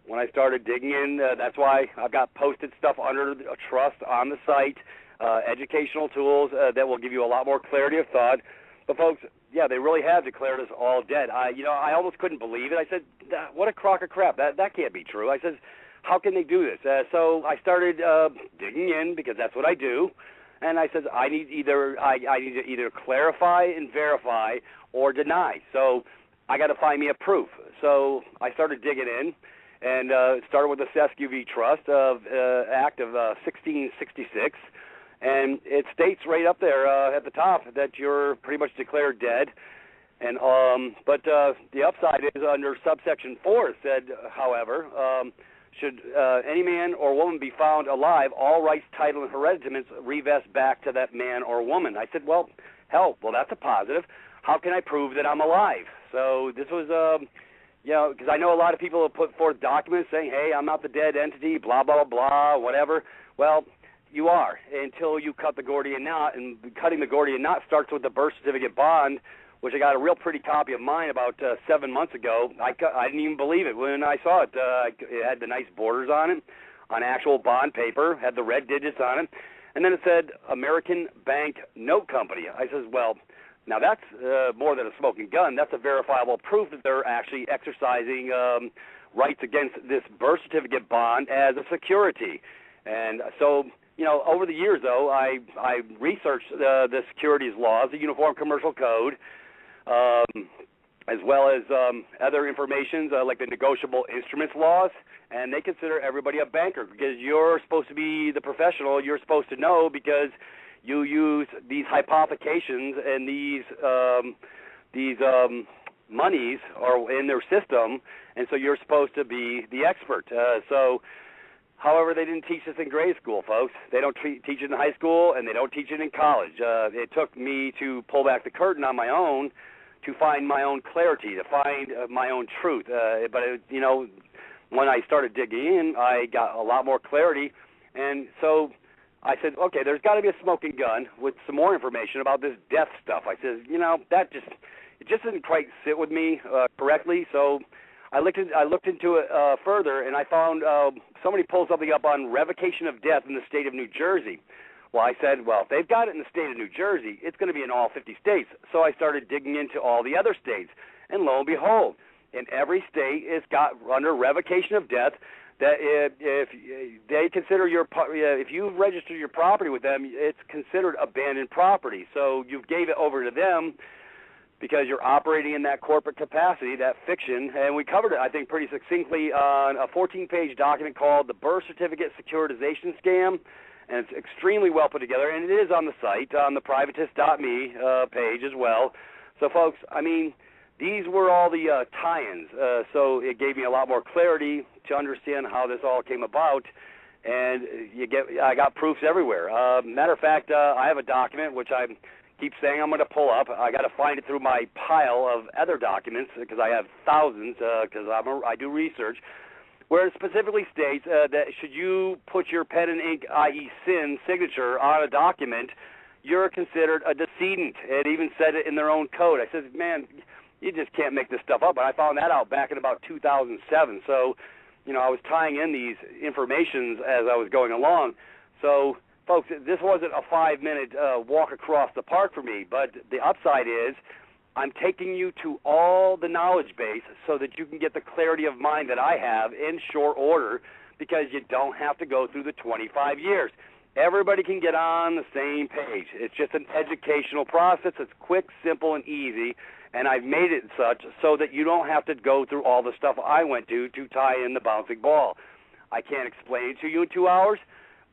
when I started digging in. That's why I've got posted stuff under a trust on the site, educational tools that will give you a lot more clarity of thought. But folks, yeah, they really have declared us all dead. I almost couldn't believe it. I said, what a crock of crap. That can't be true. I said, how can they do this? So I started digging in, because that's what I do. And I said, I need to either clarify and verify or deny. So I got to find me a proof. So I started digging in, and started with the Siskiyou v. Trust Act of 1666. And it states right up there at the top that you're pretty much declared dead. And but the upside is under subsection 4 it said, however, should any man or woman be found alive, all rights, title, and hereditaments revest back to that man or woman. I said, well, hell, that's a positive. How can I prove that I'm alive? So this was, because I know a lot of people have put forth documents saying, hey, I'm not the dead entity, blah, blah, blah, whatever. Well, you are, until you cut the Gordian knot, and cutting the Gordian knot starts with the birth certificate bond, which I got a real pretty copy of mine about 7 months ago. I didn't even believe it when I saw it. It had the nice borders on it, on actual bond paper, had the red digits on it, and then it said American Bank Note Company. I says, well, now that's more than a smoking gun. That's a verifiable proof that they're actually exercising rights against this birth certificate bond as a security. And so, over the years, though, I researched the securities laws, the Uniform Commercial Code, as well as other information like the negotiable instruments laws, and they consider everybody a banker because you're supposed to be the professional. You're supposed to know because you use these hypothecations and these monies are in their system, and so you're supposed to be the expert. However, they didn't teach this in grade school, folks. They don't teach it in high school, and they don't teach it in college. It took me to pull back the curtain on my own to find my own clarity, to find my own truth. When I started digging in, I got a lot more clarity, and so I said, okay, there's got to be a smoking gun with some more information about this death stuff. I said, that just didn't quite sit with me correctly, so I looked into it further, and I found somebody pulled something up on revocation of death in the state of New Jersey. Well, I said, if they've got it in the state of New Jersey, it's going to be in all 50 states. So I started digging into all the other states, and lo and behold, in every state it's got under revocation of death that if they consider if you register your property with them, it's considered abandoned property. So you gave it over to them because you're operating in that corporate capacity, that fiction, and we covered it, I think, pretty succinctly on a 14-page document called The Birth Certificate Securitization Scam, and it's extremely well put together, and it is on the site, on the privatist.me page as well. So, folks, these were all the tie-ins, so it gave me a lot more clarity to understand how this all came about, and I got proofs everywhere. Matter of fact, I have a document which I keep saying I'm going to pull up. I got to find it through my pile of other documents because I have thousands because I do research, where it specifically states that should you put your pen and ink, i.e. sin, signature on a document, you're considered a decedent. It even said it in their own code. I said, man, you just can't make this stuff up. And I found that out back in about 2007. So, I was tying in these informations as I was going along. So, folks, this wasn't a 5-minute walk across the park for me, but the upside is I'm taking you to all the knowledge base so that you can get the clarity of mind that I have in short order because you don't have to go through the 25 years. Everybody can get on the same page. It's just an educational process. It's quick, simple, and easy, and I've made it such so that you don't have to go through all the stuff I went to tie in the bouncing ball. I can't explain it to you in 2 hours,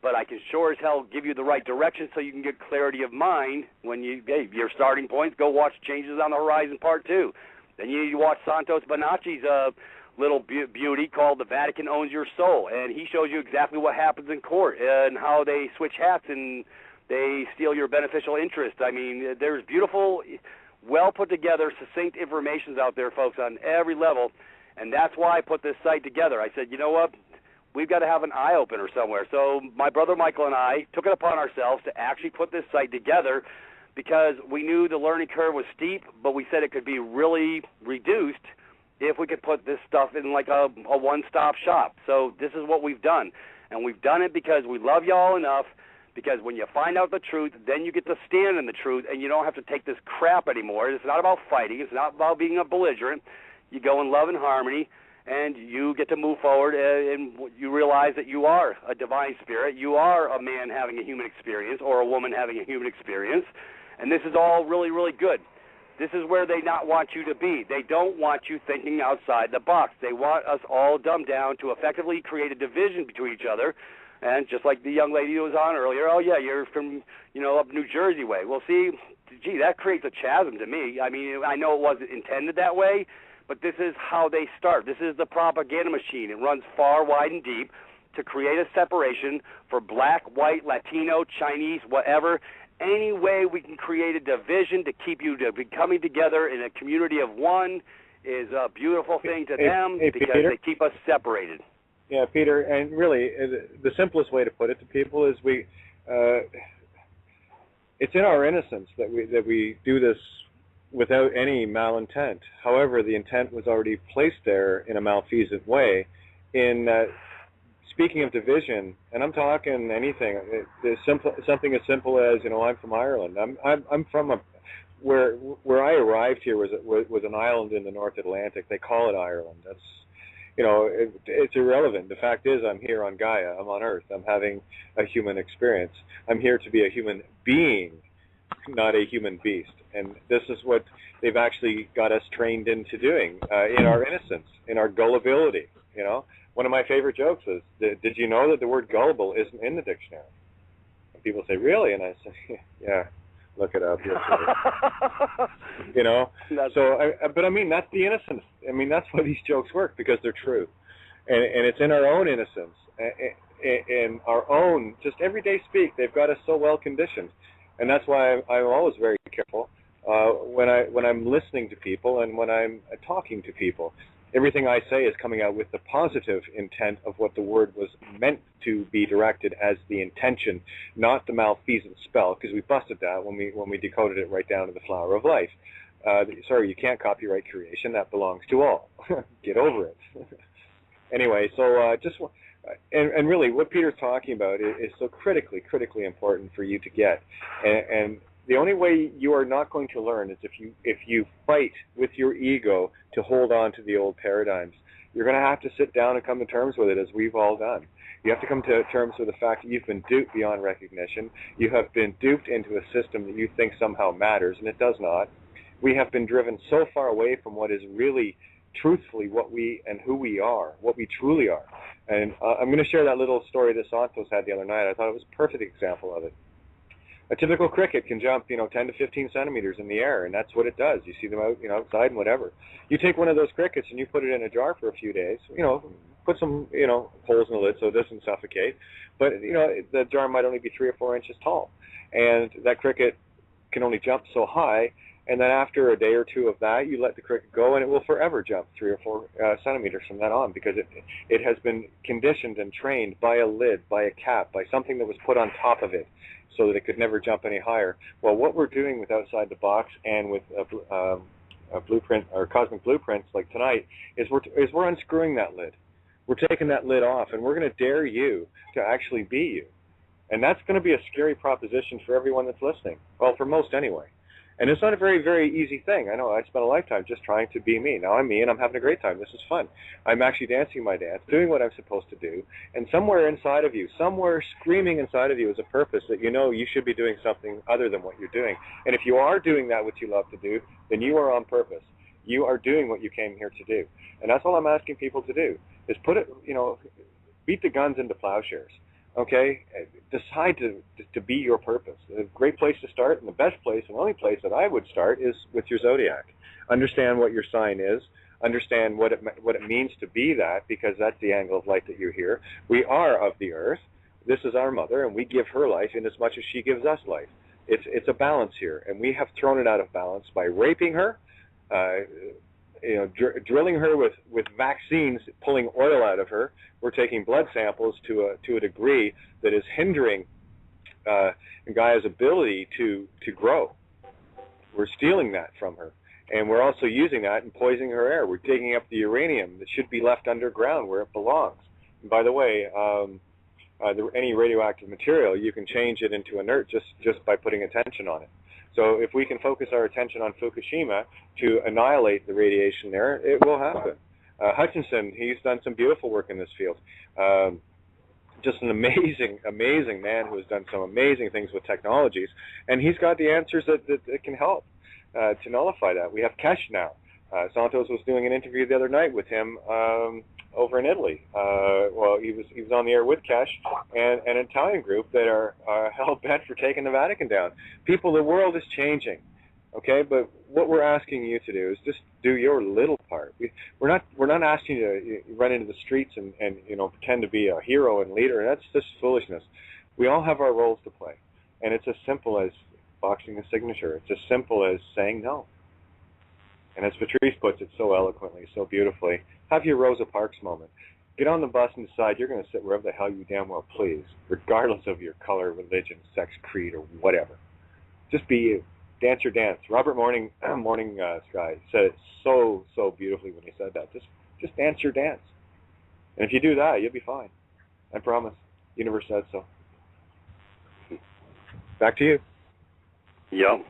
but I can sure as hell give you the right direction so you can get clarity of mind when your starting points, go watch Changes on the Horizon Part 2. Then you watch Santos Bonacci's little beauty called The Vatican Owns Your Soul, and he shows you exactly what happens in court and how they switch hats and they steal your beneficial interest. There's beautiful, well-put-together, succinct information out there, folks, on every level, and that's why I put this site together. I said, you know what? We've got to have an eye-opener somewhere. So my brother Michael and I took it upon ourselves to actually put this site together because we knew the learning curve was steep, but we said it could be really reduced if we could put this stuff in like a one-stop shop. So this is what we've done. And we've done it because we love y'all enough, because when you find out the truth, then you get to stand in the truth, and you don't have to take this crap anymore. It's not about fighting. It's not about being a belligerent. You go in love and harmony, and you get to move forward, and you realize that you are a divine spirit. You are a man having a human experience or a woman having a human experience, and this is all really, really good. This is where they not want you to be. They don't want you thinking outside the box. They want us all dumbed down to effectively create a division between each other. And just like the young lady who was on earlier, oh, yeah, you're from, up New Jersey way. Well, see, that creates a chasm to me. I know it wasn't intended that way, but this is how they start. This is the propaganda machine. It runs far, wide, and deep to create a separation for black, white, Latino, Chinese, whatever. Any way we can create a division to keep you to be coming together in a community of one is a beautiful thing to them because Peter? They keep us separated. Yeah, Peter, and really the simplest way to put it to people is it's in our innocence that we do this without any malintent. However, the intent was already placed there in a malfeasant way. In speaking of division, and I'm talking anything, something as simple as, I'm from Ireland. I'm from where I arrived here was an island in the North Atlantic. They call it Ireland. That's it's irrelevant. The fact is, I'm here on Gaia. I'm on Earth. I'm having a human experience. I'm here to be a human being, not a human beast. And this is what they've actually got us trained into doing in our innocence, in our gullibility. One of my favorite jokes is, did you know that the word gullible isn't in the dictionary? And people say, really? And I say, yeah, look it up. But I mean, that's the innocence. I mean, that's why these jokes work, because they're true. And it's in our own innocence, in our own, just everyday speak. They've got us so well conditioned. And that's why I'm always very careful when I'm listening to people and when I'm talking to people. Everything I say is coming out with the positive intent of what the word was meant to be directed as the intention, not the malfeasant spell, because we busted that when we decoded it right down to the flower of life. Sorry, you can't copyright creation. That belongs to all. Get over it. Anyway, so and really what Peter's talking about is so critically important for you to get. And the only way you are not going to learn is if you fight with your ego to hold on to the old paradigms. You're going to have to sit down and come to terms with it, as we've all done. You have to come to terms with the fact that you've been duped beyond recognition. You have been duped into a system that you think somehow matters, and it does not. We have been driven so far away from what is really, truthfully, what we and who we are, what we truly are. And I'm going to share that little story that Santos had the other night. I thought it was a perfect example of it. A typical cricket can jump, 10 to 15 centimeters in the air, and that's what it does. You see them out, outside and whatever. You take one of those crickets and you put it in a jar for a few days, put some, holes in the lid so it doesn't suffocate. But, the jar might only be 3 or 4 inches tall. And that cricket can only jump so high. And then after a day or two of that, you let the cricket go, and it will forever jump 3 or 4 centimeters from that on, because it has been conditioned and trained by a lid, by a cap, by something that was put on top of it, so that it could never jump any higher. Well, what we're doing with Outside the Box and with a blueprint or cosmic blueprints like tonight is we're unscrewing that lid. We're taking that lid off, and we're going to dare you to actually be you. And that's going to be a scary proposition for everyone that's listening. Well, for most anyway. And it's not a very, very easy thing. I know I spent a lifetime just trying to be me. Now I'm me, and I'm having a great time. This is fun. I'm actually dancing my dance, doing what I'm supposed to do. And somewhere inside of you, somewhere screaming inside of you is a purpose that you should be doing something other than what you're doing. And if you are doing that which you love to do, then you are on purpose. You are doing what you came here to do. And that's all I'm asking people to do, is put it, beat the guns into plowshares. Okay, decide to be your purpose. A great place to start, and the best place and only place that I would start is with your zodiac. Understand what your sign is. Understand what it means to be that, because that's the angle of light that you're here. We are of the earth. This is our mother, and we give her life in as much as she gives us life. It's a balance here, and we have thrown it out of balance by raping her, drilling her with vaccines, pulling oil out of her. We're taking blood samples to a degree that is hindering Gaia's ability to grow. We're stealing that from her, and we're also using that and poisoning her air. We're digging up the uranium that should be left underground where it belongs. And by the way, any radioactive material, you can change it into inert just by putting attention on it. So if we can focus our attention on Fukushima to annihilate the radiation there, it will happen. Hutchinson, he's done some beautiful work in this field. Just an amazing, amazing man who has done some amazing things with technologies, and he's got the answers that can help to nullify that. We have Kesh now. Santos was doing an interview the other night with him over in Italy. Well, he was on the air with Kesh and an Italian group that are hell-bent for taking the Vatican down. People, the world is changing, okay? But what we're asking you to do is just do your little part. We're not asking you to run into the streets and pretend to be a hero and leader. That's just foolishness. We all have our roles to play, and it's as simple as boxing a signature. It's as simple as saying no. And as Patrice puts it so eloquently, so beautifully, have your Rosa Parks moment. Get on the bus and decide you're going to sit wherever the hell you damn well please, regardless of your color, religion, sex, creed, or whatever. Just be you. dance your dance. Robert Morning Sky said it so beautifully when he said that. Just dance your dance, and if you do that, you'll be fine. I promise. The universe said so. Back to you. Yep.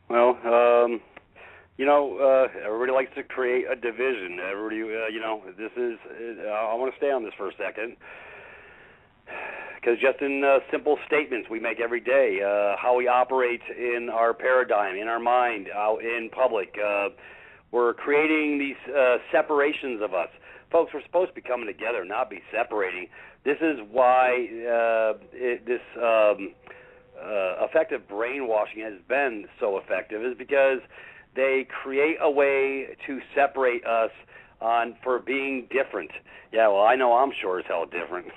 Well, everybody likes to create a division. Everybody, this is. I want to stay on this for a second. Because just in simple statements we make every day, how we operate in our paradigm, in our mind, out in public, we're creating these separations of us. Folks, we're supposed to be coming together, not be separating. This is why this effective brainwashing has been so effective, is because they create a way to separate us for being different. Yeah, well, I know I'm sure as hell different.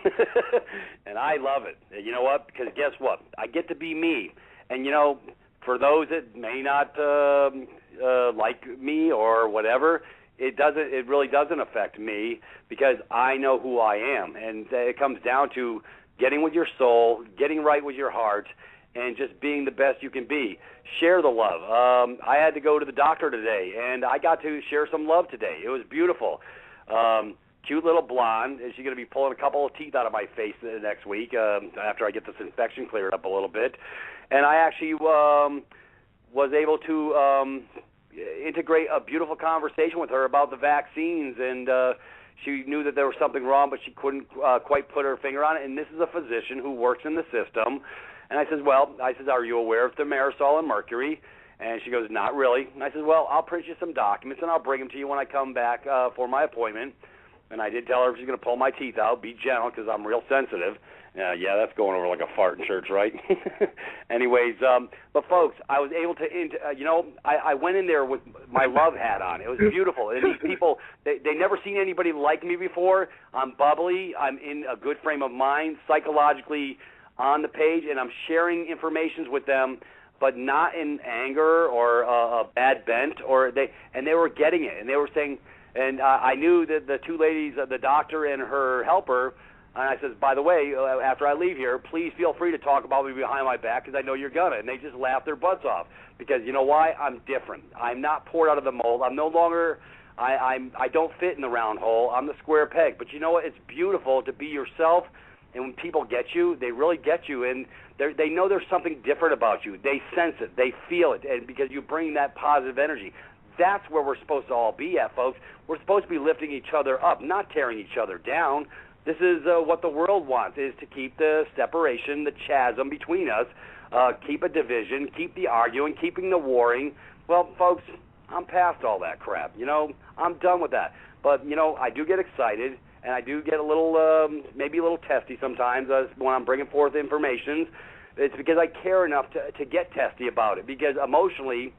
And I love it. You know what? Because guess what? I get to be me. And, for those that may not like me or whatever, it really doesn't affect me, because I know who I am. And it comes down to getting with your soul, getting right with your heart, and just being the best you can be. Share the love. I had to go to the doctor today, and I got to share some love today. It was beautiful. Cute little blonde, and she's going to be pulling a couple of teeth out of my face next week after I get this infection cleared up a little bit. And I actually was able to integrate a beautiful conversation with her about the vaccines, and she knew that there was something wrong, but she couldn't quite put her finger on it. And this is a physician who works in the system. And I says, are you aware of thimerosal and mercury? And she goes, not really. And I said, well, I'll print you some documents, and I'll bring them to you when I come back for my appointment. And I did tell her if she's going to pull my teeth out, be gentle, because I'm real sensitive. Yeah, that's going over like a fart in church, right? Anyways, but folks, I was able to, I went in there with my love hat on. It was beautiful. And these people, they never seen anybody like me before. I'm bubbly. I'm in a good frame of mind, psychologically on the page, and I'm sharing information with them, but not in anger or a bad bent. And they were getting it, and they were saying, and I knew that the two ladies, the doctor and her helper, and I says, by the way, after I leave here, please feel free to talk about me behind my back, because I know you're gonna. And they just laughed their butts off, because you know why? I'm different. I'm not poured out of the mold. I'm no longer. I don't fit in the round hole. I'm the square peg. But you know what? It's beautiful to be yourself. And when people get you, they really get you, and they know there's something different about you. They sense it. They feel it, and because you bring that positive energy. That's where we're supposed to all be at, folks. We're supposed to be lifting each other up, not tearing each other down. This is what the world wants, is to keep the separation, the chasm between us, keep a division, keep the arguing, keeping the warring. Well, folks, I'm past all that crap. I'm done with that. But, I do get excited, and I do get a little, maybe a little testy sometimes when I'm bringing forth information. It's because I care enough to get testy about it, because emotionally,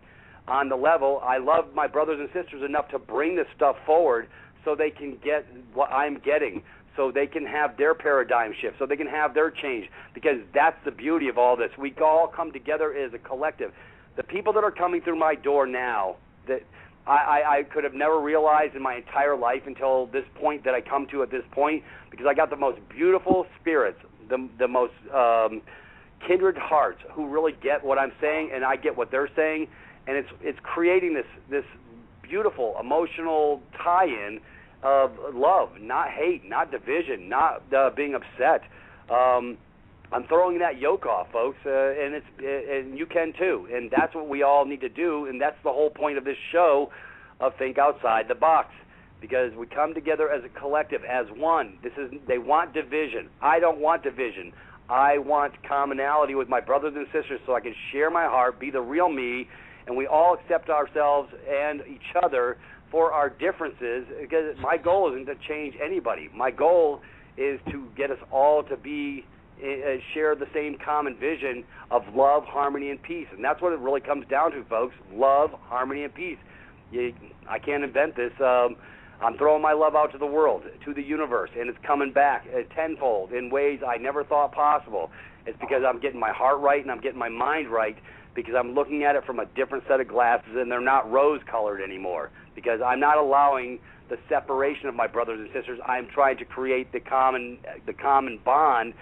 on the level, I love my brothers and sisters enough to bring this stuff forward so they can get what I'm getting, so they can have their paradigm shift, so they can have their change, because that's the beauty of all this. We all come together as a collective. The people that are coming through my door now, that I could have never realized in my entire life until this point that I come to at this point, because I got the most beautiful spirits, the most kindred hearts who really get what I'm saying, and I get what they're saying. And it's creating this beautiful emotional tie-in of love, not hate, not division, not being upset. I'm throwing that yoke off, folks, and you can too. And that's what we all need to do, and that's the whole point of this show, of Think Outside the Box, because we come together as a collective, as one. They want division. I don't want division. I want commonality with my brothers and sisters, so I can share my heart, be the real me, and we all accept ourselves and each other for our differences, because my goal isn't to change anybody. My goal is to get us all to share the same common vision of love, harmony, and peace. And that's what it really comes down to, folks. Love, harmony, and peace. I can't invent this. I'm throwing my love out to the world, to the universe, and it's coming back tenfold in ways I never thought possible. It's because I'm getting my heart right and I'm getting my mind right, because I'm looking at it from a different set of glasses, and they're not rose-colored anymore, because I'm not allowing the separation of my brothers and sisters. I'm trying to create the common bond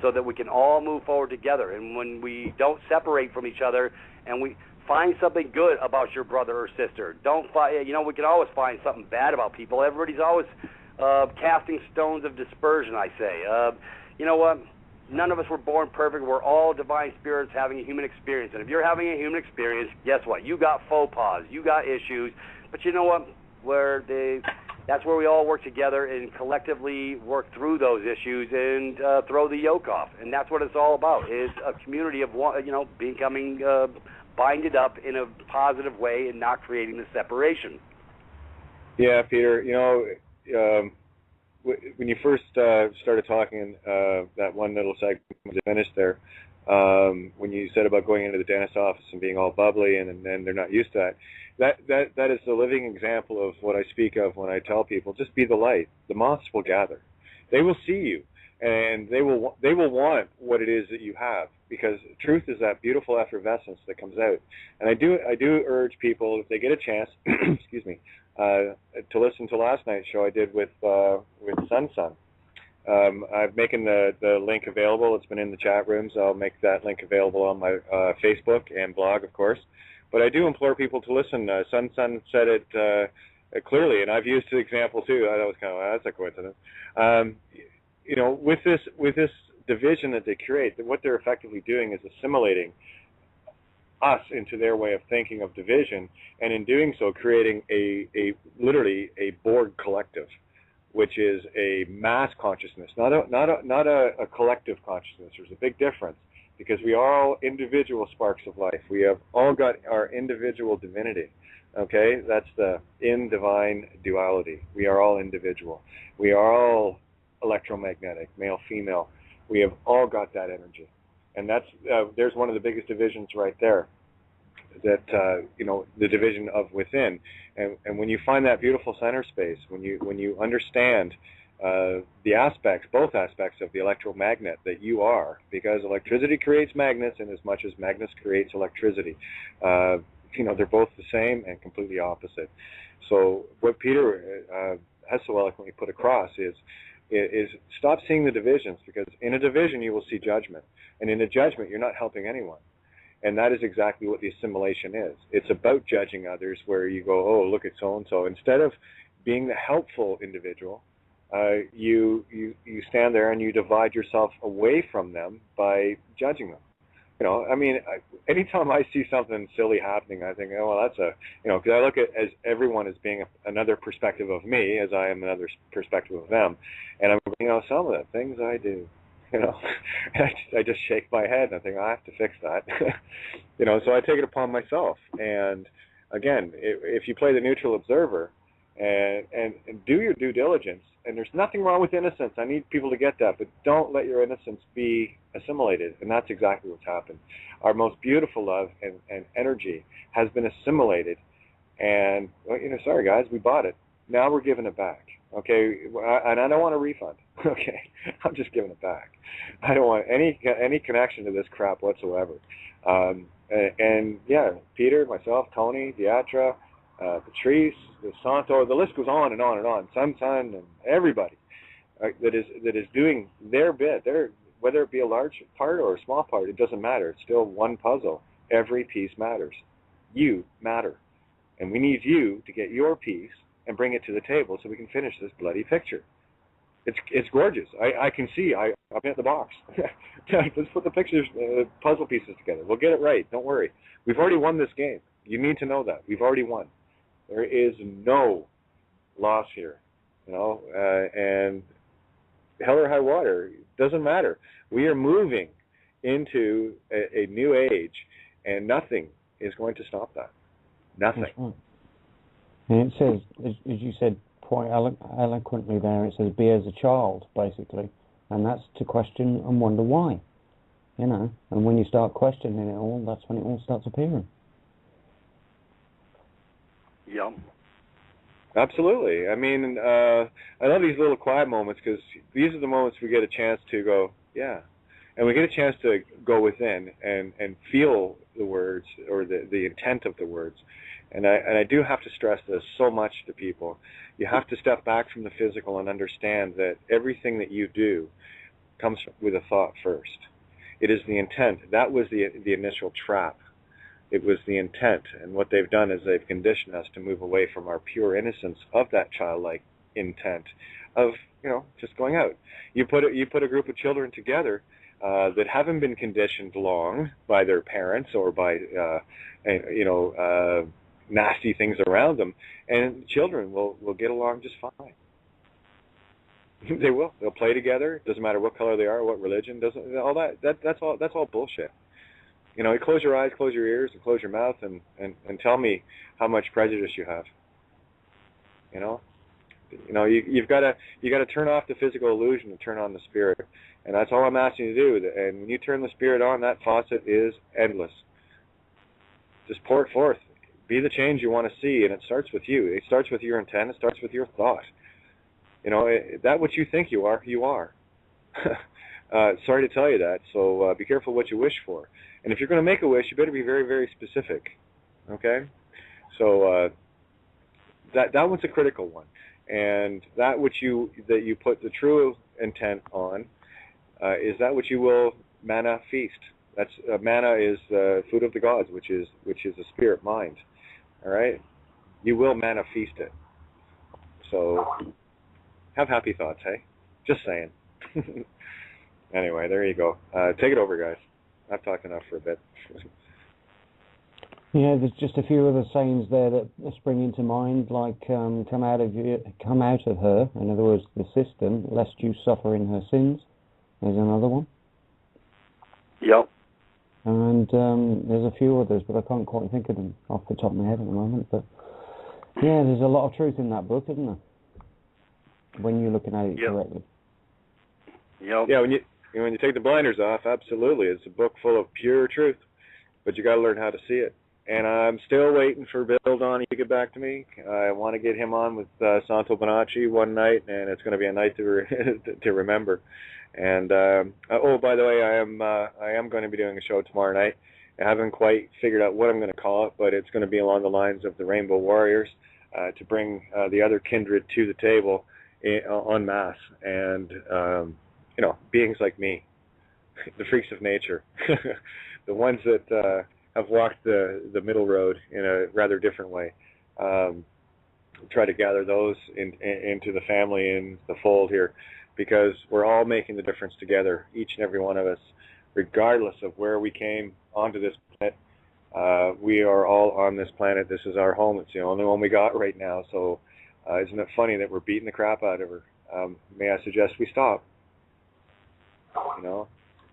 so that we can all move forward together. And when we don't separate from each other, and Find something good about your brother or sister. Don't find, we can always find something bad about people. Everybody's always casting stones of dispersion, I say. You know what? None of us were born perfect. We're all divine spirits having a human experience. And if you're having a human experience, guess what? You got faux pas. You got issues. But you know what? That's where we all work together and collectively work through those issues and throw the yoke off. And that's what it's all about, is a community of, becoming binded up in a positive way and not creating the separation. Yeah, Peter, when you first started talking, that one little segment was finished there, when you said about going into the dentist office and being all bubbly and they're not used to that, that is the living example of what I speak of when I tell people, just be the light. The moths will gather. They will see you, and they will want what it is that you have, because truth is that beautiful effervescence that comes out. And I do urge people, if they get a chance, excuse me, to listen to last night's show I did with Sun. I'm making the link available. It's been in the chat rooms. I'll make that link available on my Facebook and blog, of course. But I do implore people to listen. Sun said it clearly, and I've used the example too. That was kind of, that's a coincidence. With this division that they create, what they're effectively doing is assimilating us into their way of thinking of division, and in doing so, creating literally a Borg collective, which is a mass consciousness, not a collective consciousness. There's a big difference, because we are all individual sparks of life. We have all got our individual divinity. Okay, that's the in divine duality. We are all individual. We are all electromagnetic, male, female. We have all got that energy. And that's there's one of the biggest divisions right there, that the division of within. And when you find that beautiful center space, when you understand both aspects of the electromagnet that you are, because electricity creates magnets, and as much as magnets creates electricity, they're both the same and completely opposite. So what Peter has so eloquently put across is stop seeing the divisions, because in a division you will see judgment, and in a judgment you're not helping anyone. And that is exactly what the assimilation is. It's about judging others, where you go, oh, look at so-and-so. Instead of being the helpful individual, you stand there and you divide yourself away from them by judging them. Anytime I see something silly happening, I think, oh, well, that's because I look at as everyone as being another perspective of me, as I am another perspective of them. And I'm, some of the things I do, I just shake my head and I think, I have to fix that. So I take it upon myself. And again, if you play the neutral observer and do your due diligence, and there's nothing wrong with innocence. I need people to get that, but don't let your innocence be assimilated. And that's exactly what's happened. Our most beautiful love and energy has been assimilated. And, sorry guys, we bought it. Now we're giving it back. Okay, and I don't want a refund. Okay, I'm just giving it back. I don't want any connection to this crap whatsoever. And yeah, Peter, myself, Tony, Diatra, Patrice, Santo, the list goes on and on and on. Sun and everybody that is doing their bit. Whether it be a large part or a small part, it doesn't matter. It's still one puzzle. Every piece matters. You matter, and we need you to get your piece and bring it to the table so we can finish this bloody picture. It's gorgeous. I can see. I'm at the box. Let's put the pictures, puzzle pieces together. We'll get it right. Don't worry. We've already won this game. You need to know that. We've already won. There is no loss here, and hell or high water, doesn't matter. We are moving into a new age, and nothing is going to stop that. Nothing. Right. And it says, as you said quite eloquently there, it says, be as a child, basically. And that's to question and wonder why, And when you start questioning it all, that's when it all starts appearing. Yeah. Absolutely. I love these little quiet moments, because these are the moments we get a chance to go, yeah. And we get a chance to go within and feel the words, or the intent of the words. And I do have to stress this so much to people. You have to step back from the physical and understand that everything that you do comes with a thought first. It is the intent. That was the initial trap It was the intent, and what they've done is they've conditioned us to move away from our pure innocence of that childlike intent of, just going out. You put a group of children together that haven't been conditioned long by their parents or by nasty things around them, and children will get along just fine. They will. They'll play together. Doesn't matter what color they are, what religion. Doesn't all that's all bullshit. You close your eyes, close your ears, and close your mouth, and tell me how much prejudice you have. You've got to turn off the physical illusion and turn on the spirit, and that's all I'm asking you to do. And when you turn the spirit on, that faucet is endless. Just pour it forth. Be the change you want to see, and it starts with you. It starts with your intent. It starts with your thought. That what you think you are, you are. Sorry to tell you that. So be careful what you wish for. And if you're going to make a wish, you better be very, very specific. Okay? So that one's a critical one. And that you put the true intent on is that which you will manna feast. That's manna is food of the gods, which is a spirit mind. All right? You will manna feast it. So have happy thoughts, hey? Just saying. Anyway, there you go. Take it over, guys. I've talked enough for a bit. Yeah, there's just a few other sayings there that spring into mind, like come out of her, in other words, the system, lest you suffer in her sins. There's another one. Yep. And there's a few others, but I can't quite think of them off the top of my head at the moment. But yeah, there's a lot of truth in that book, isn't there? When you're looking at it correctly. Yep. Yeah, when you take the blinders off, absolutely, it's a book full of pure truth, but you got to learn how to see it. And I'm still waiting for Bill Donnie to get back to me. I want to get him on with Santo Bonacci one night, and it's going to be a night to remember. And by the way, I am going to be doing a show tomorrow night. I haven't quite figured out what I'm going to call it, but it's going to be along the lines of the Rainbow Warriors to bring the other kindred to the table en masse, and beings like me, the freaks of nature, the ones that have walked the middle road in a rather different way. Try to gather those into the family and the fold here, because we're all making the difference together, each and every one of us, regardless of where we came onto this planet. We are all on this planet. This is our home. It's the only one we got right now. So isn't it funny that we're beating the crap out of her? May I suggest we stop?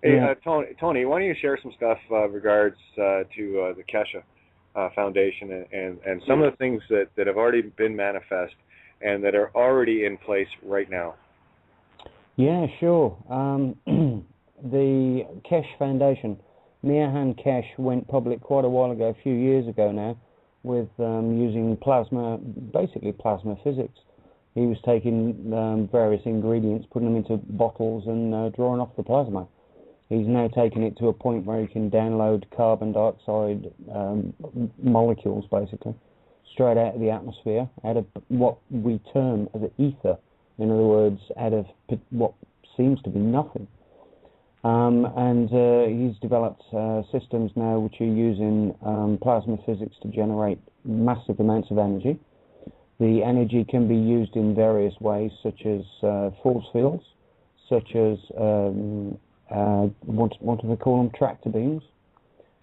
Hey, Yeah. Tony, why don't you share some stuff regards to the Keshe Foundation and some of the things that have already been manifest and that are already in place right now? Yeah, sure. The Keshe Foundation, Miahan Keshe went public quite a while ago, a few years ago now, with using basically plasma physics. He was taking various ingredients, putting them into bottles and drawing off the plasma. He's now taken it to a point where he can download carbon dioxide molecules, basically, straight out of the atmosphere, out of what we term as an ether. In other words, out of what seems to be nothing. And he's developed systems now which are using plasma physics to generate massive amounts of energy. The energy can be used in various ways, such as force fields, such as what do they call them, tractor beams,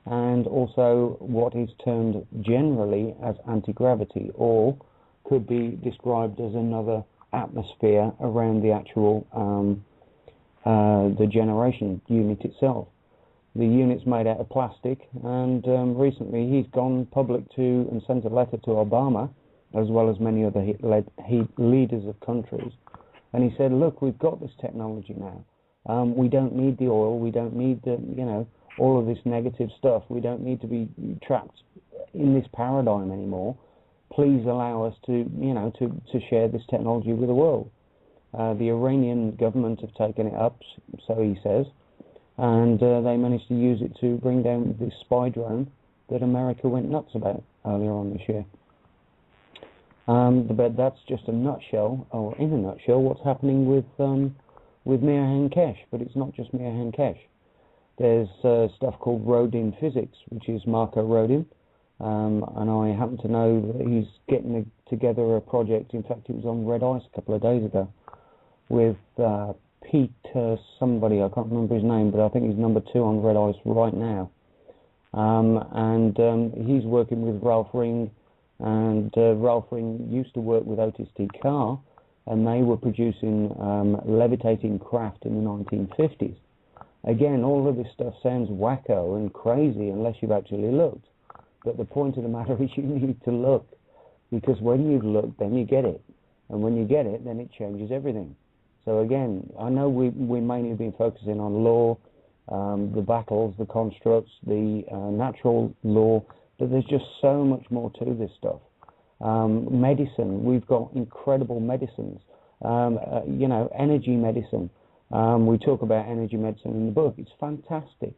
and also what is termed generally as anti-gravity, or could be described as another atmosphere around the actual the generation unit itself. The unit's made out of plastic, and recently he's gone public and sent a letter to Obama, as well as many other leaders of countries, and he said, look, we've got this technology now. We don't need the oil, we don't need all of this negative stuff, we don't need to be trapped in this paradigm anymore. Please allow us to share this technology with the world. The Iranian government have taken it up, so he says, and they managed to use it to bring down this spy drone that America went nuts about earlier on this year. But that's just in a nutshell, what's happening with Miahan Keshe. But it's not just Miahan Keshe. There's stuff called Rodin physics, which is Marco Rodin, and I happen to know that he's getting together a project. In fact, it was on Red Ice a couple of days ago with Peter somebody, I can't remember his name, but I think he's number 2 on Red Ice right now. He's working with Ralph Ring, and Ralph Ring used to work with Otis T. Carr, and they were producing levitating craft in the 1950s. Again, all of this stuff sounds wacko and crazy unless you've actually looked. But the point of the matter is you need to look, because when you've looked, then you get it. And when you get it, then it changes everything. So again, I know we've mainly been focusing on law, the battles, the constructs, the natural law, but there's just so much more to this stuff. Medicine, we've got incredible medicines, energy medicine. We talk about energy medicine in the book. It's fantastic.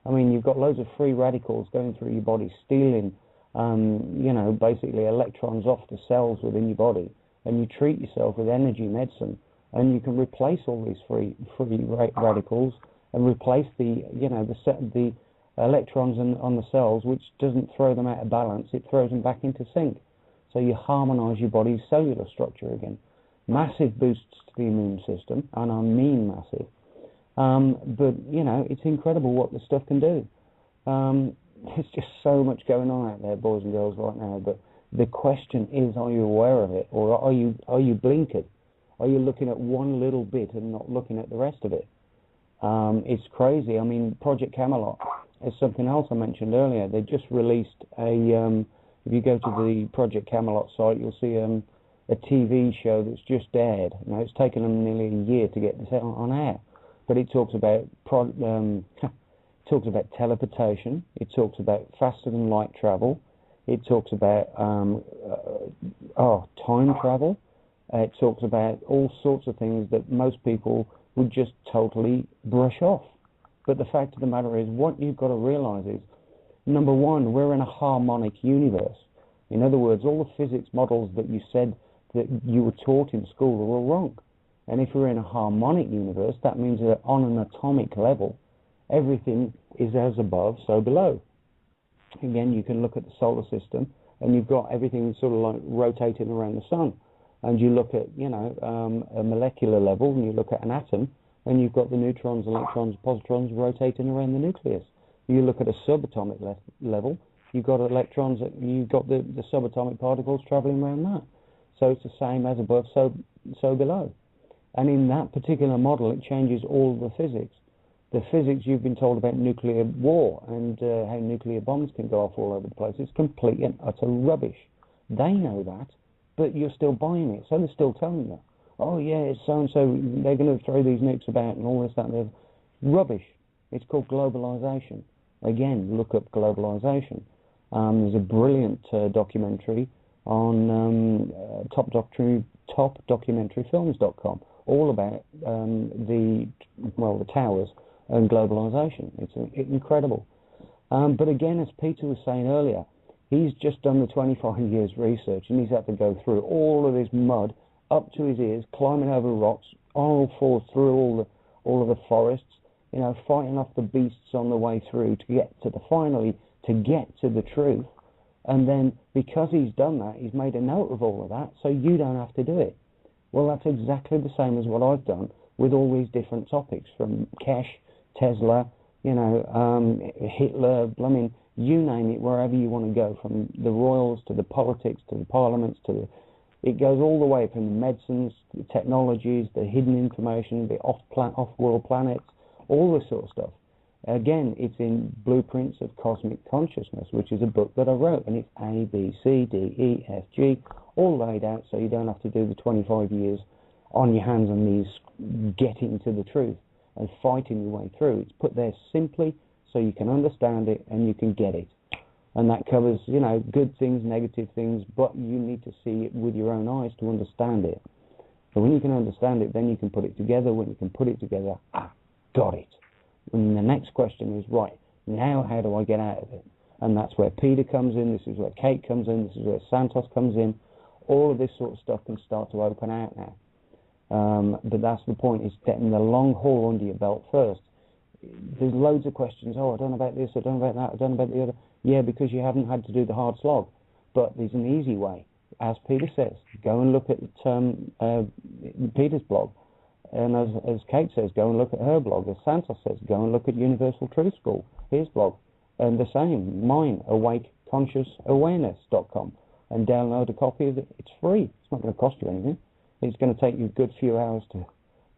I mean, you've got loads of free radicals going through your body, stealing, basically electrons off the cells within your body, and you treat yourself with energy medicine, and you can replace all these free radicals and replace the electrons on the cells, which doesn't throw them out of balance. It throws them back into sync. So you harmonise your body's cellular structure again. Massive boosts to the immune system, and I mean massive. But, it's incredible what the stuff can do. There's just so much going on out there, boys and girls, right now. But the question is, are you aware of it, or are you blinkered? Are you looking at one little bit and not looking at the rest of it? It's crazy. I mean, Project Camelot is something else I mentioned earlier. They just released if you go to the Project Camelot site, you'll see a TV show that's just aired. Now, it's taken them nearly a year to get this on air, but it talks about teleportation. It talks about faster than light travel. It talks about time travel. It talks about all sorts of things that most people would just totally brush off. But the fact of the matter is, what you've got to realise is, number one, we're in a harmonic universe. In other words, all the physics models that you said that you were taught in school are all wrong. And if we're in a harmonic universe, that means that on an atomic level, everything is as above, so below. Again, you can look at the solar system, and you've got everything sort of like rotating around the sun. And you look at, a molecular level, and you look at an atom, and you've got the neutrons, electrons, positrons rotating around the nucleus. You look at a subatomic level, you've got electrons, you've got the subatomic particles traveling around that. So it's the same as above, so below. And in that particular model, it changes all the physics. The physics you've been told about nuclear war and how nuclear bombs can go off all over the place, it's complete and utter rubbish. They know that, but you're still buying it. So they're still telling you, oh yeah, it's so-and-so, they're going to throw these nukes about and all this, that, and the other. Rubbish. It's called globalization. Again, look up globalization. There's a brilliant documentary on topdocumentaryfilms.com, all about the towers and globalization. It's incredible. But again, as Peter was saying earlier, he's just done the 25 years research, and he's had to go through all of this mud up to his ears, climbing over rocks, all fours through all of the forests, fighting off the beasts on the way through to get to the truth. And then, because he's done that, he's made a note of all of that, so you don't have to do it. Well, that's exactly the same as what I've done with all these different topics, from Kesh, Tesla, Hitler, you name it, wherever you want to go, from the royals to the politics to the parliaments it goes all the way from the medicines, the technologies, the hidden information, the off-world planets, all this sort of stuff. Again, it's in Blueprints of Cosmic Consciousness, which is a book that I wrote, and it's A, B, C, D, E, F, G, all laid out so you don't have to do the 25 years on your hands and knees getting to the truth and fighting your way through. It's put there simply so you can understand it and you can get it. And that covers, good things, negative things, but you need to see it with your own eyes to understand it. So when you can understand it, then you can put it together. When you can put it together, got it. And the next question is, right, now how do I get out of it? And that's where Peter comes in, this is where Kate comes in, this is where Santos comes in. All of this sort of stuff can start to open out now. But that's the point, is getting the long haul under your belt first. there's loads of questions. Oh, I don't know about this, I don't know about that, I don't know about the other. Yeah, because you haven't had to do the hard slog. But there's an easy way. As Peter says, go and look at Peter's blog. And as Kate says, go and look at her blog. As Santa says, go and look at Universal Truth School, his blog. And the same, mine, awakeconsciousawareness.com. And download a copy of it. It's free. It's not going to cost you anything. It's going to take you a good few hours to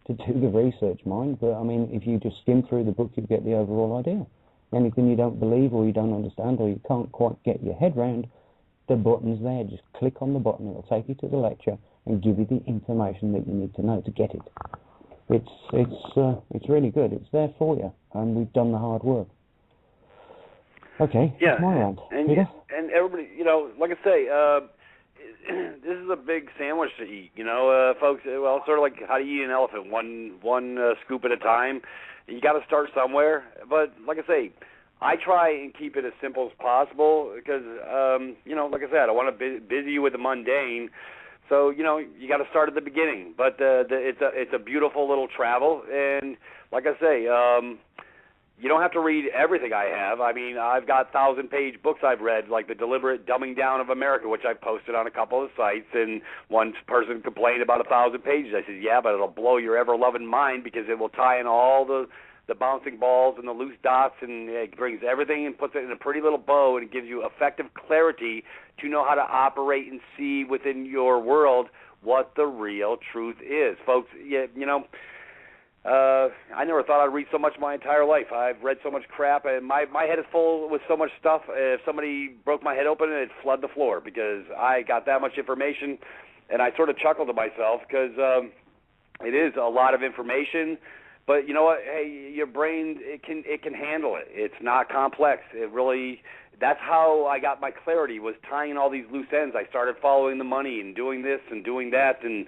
do the research, mind. But, I mean, if you just skim through the book, you get the overall idea. Anything you don't believe or you don't understand or you can't quite get your head round, the button's there. Just click on the button. It'll take you to the lecture and give you the information that you need to know to get it. It's really good. It's there for you, and we've done the hard work. Okay, yeah, my rant. And everybody, like I say, this is a big sandwich to eat. Folks. Well, it's sort of like how do you eat an elephant, one scoop at a time. You got to start somewhere. But like I say, I try and keep it as simple as possible because, like I said, I want to busy you with the mundane. So, you got to start at the beginning. But it's a beautiful little travel. And like I say, you don't have to read everything I have. I mean, I've got 1,000-page books I've read, like The Deliberate Dumbing Down of America, which I've posted on a couple of sites. And one person complained about 1,000 pages. I said, yeah, but it'll blow your ever-loving mind because it will tie in all the bouncing balls and the loose dots, and it brings everything and puts it in a pretty little bow, and it gives you effective clarity to know how to operate and see within your world what the real truth is. Folks, I never thought I'd read so much my entire life. I've read so much crap, and my head is full with so much stuff. If somebody broke my head open, it'd flood the floor because I got that much information, and I sort of chuckled to myself because it is a lot of information. But you know what? Hey, your brain it can handle it. It's not complex. That's how I got my clarity, was tying all these loose ends. I started following the money and doing this and doing that and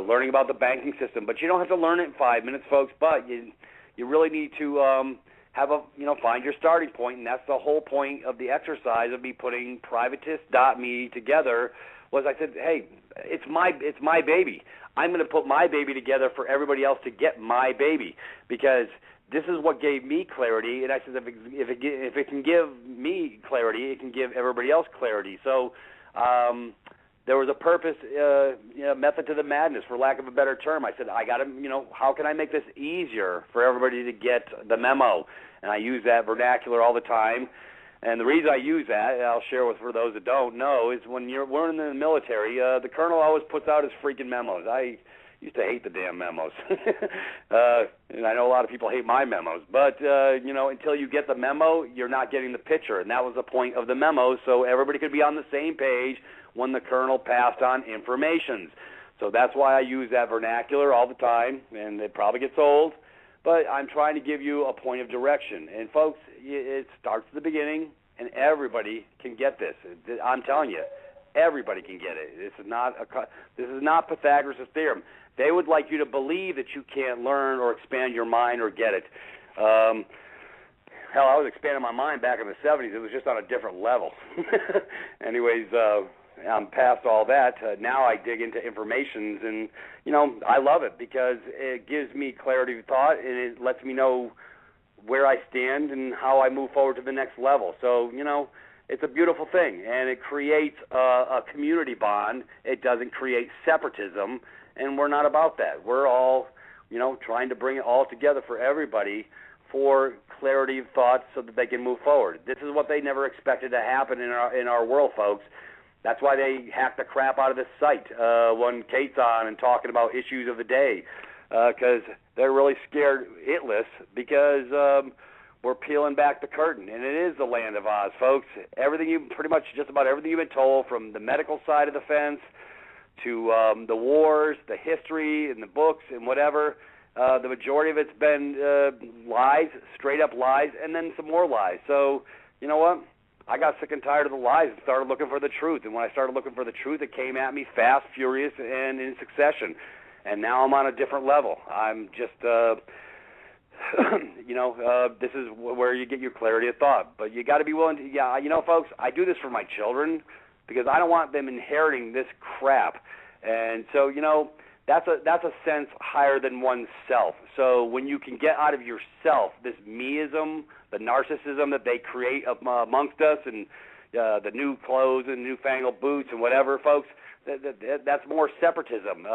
learning about the banking system. But you don't have to learn it in 5 minutes, folks. But you really need to find your starting point, and that's the whole point of the exercise of me putting Privatist.me together. Was I said, hey, it's my baby. I'm going to put my baby together for everybody else to get my baby, because this is what gave me clarity. And I said, if it can give me clarity, it can give everybody else clarity. So there was a purpose, method to the madness, for lack of a better term. I said, I got to, how can I make this easier for everybody to get the memo? And I use that vernacular all the time. And the reason I use that, and I'll share for those that don't know, is when we're in the military, the colonel always puts out his freaking memos. I used to hate the damn memos. And I know a lot of people hate my memos. But, until you get the memo, you're not getting the picture. And that was the point of the memo, so everybody could be on the same page when the colonel passed on information. So that's why I use that vernacular all the time, and it probably gets old. But I'm trying to give you a point of direction. And, folks, it starts at the beginning, and everybody can get this. I'm telling you, everybody can get it. This is not Pythagoras' theorem. They would like you to believe that you can't learn or expand your mind or get it. Hell, I was expanding my mind back in the 70s. It was just on a different level. Anyways, I'm past all that. Now I dig into informations, and, I love it because it gives me clarity of thought, and it lets me know where I stand and how I move forward to the next level. So, it's a beautiful thing, and it creates a community bond. It doesn't create separatism, and we're not about that. We're all, trying to bring it all together for everybody for clarity of thought so that they can move forward. This is what they never expected to happen in our world, folks. That's why they hacked the crap out of this site when Kate's on and talking about issues of the day, because they're really scared itless because we're peeling back the curtain, and it is the land of Oz, folks. Just about everything you've been told, from the medical side of the fence to the wars, the history, and the books and whatever, the majority of it's been lies, straight up lies, and then some more lies. So, you know what? I got sick and tired of the lies and started looking for the truth. And when I started looking for the truth, it came at me fast, furious, and in succession. And now I'm on a different level. I'm just, this is where you get your clarity of thought. But you got to be willing to, folks, I do this for my children because I don't want them inheriting this crap. And so, that's a sense higher than oneself. So when you can get out of yourself this meism, the narcissism that they create amongst us, and the new clothes and newfangled boots and whatever, folks, that's more separatism.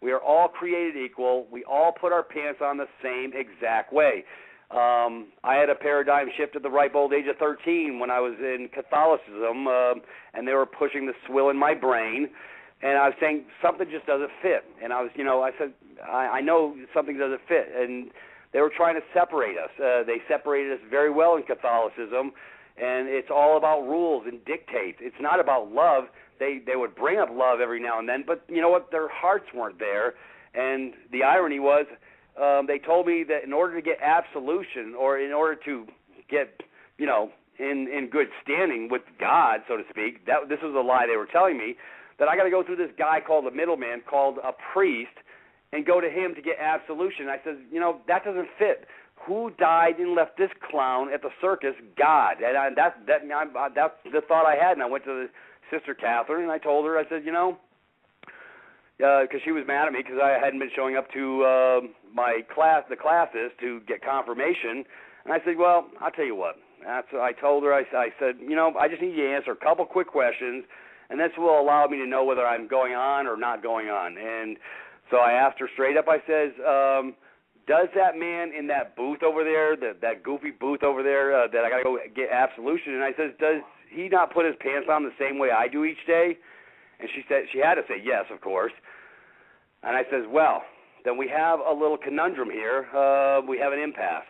We are all created equal. We all put our pants on the same exact way. I had a paradigm shift at the ripe old age of 13 when I was in Catholicism, and they were pushing the swill in my brain, and I was saying something just doesn't fit. And I said, I know something doesn't fit, and they were trying to separate us. They separated us very well in Catholicism, and it's all about rules and dictates. It's not about love. They would bring up love every now and then, but you know what? Their hearts weren't there. And the irony was, they told me that in order to get absolution, or in order to get, in good standing with God, so to speak, this was a lie they were telling me, that I got to go through this guy called a middleman, called a priest, and go to him to get absolution. I said, that doesn't fit. Who died and left this clown at the circus? God. And that's the thought I had. And I went to the Sister Catherine, and I told her, I said, because she was mad at me because I hadn't been showing up to the classes to get confirmation. And I said, well, I'll tell you what. I told her, I said, I just need you to answer a couple quick questions, and this will allow me to know whether I'm going on or not going on. And so I asked her straight up, I says, does that man in that booth over there, that goofy booth over there that I got to go get absolution, and I says, does he not put his pants on the same way I do each day? And she said, she had to say yes, of course. And I says, well, then we have a little conundrum here. We have an impasse.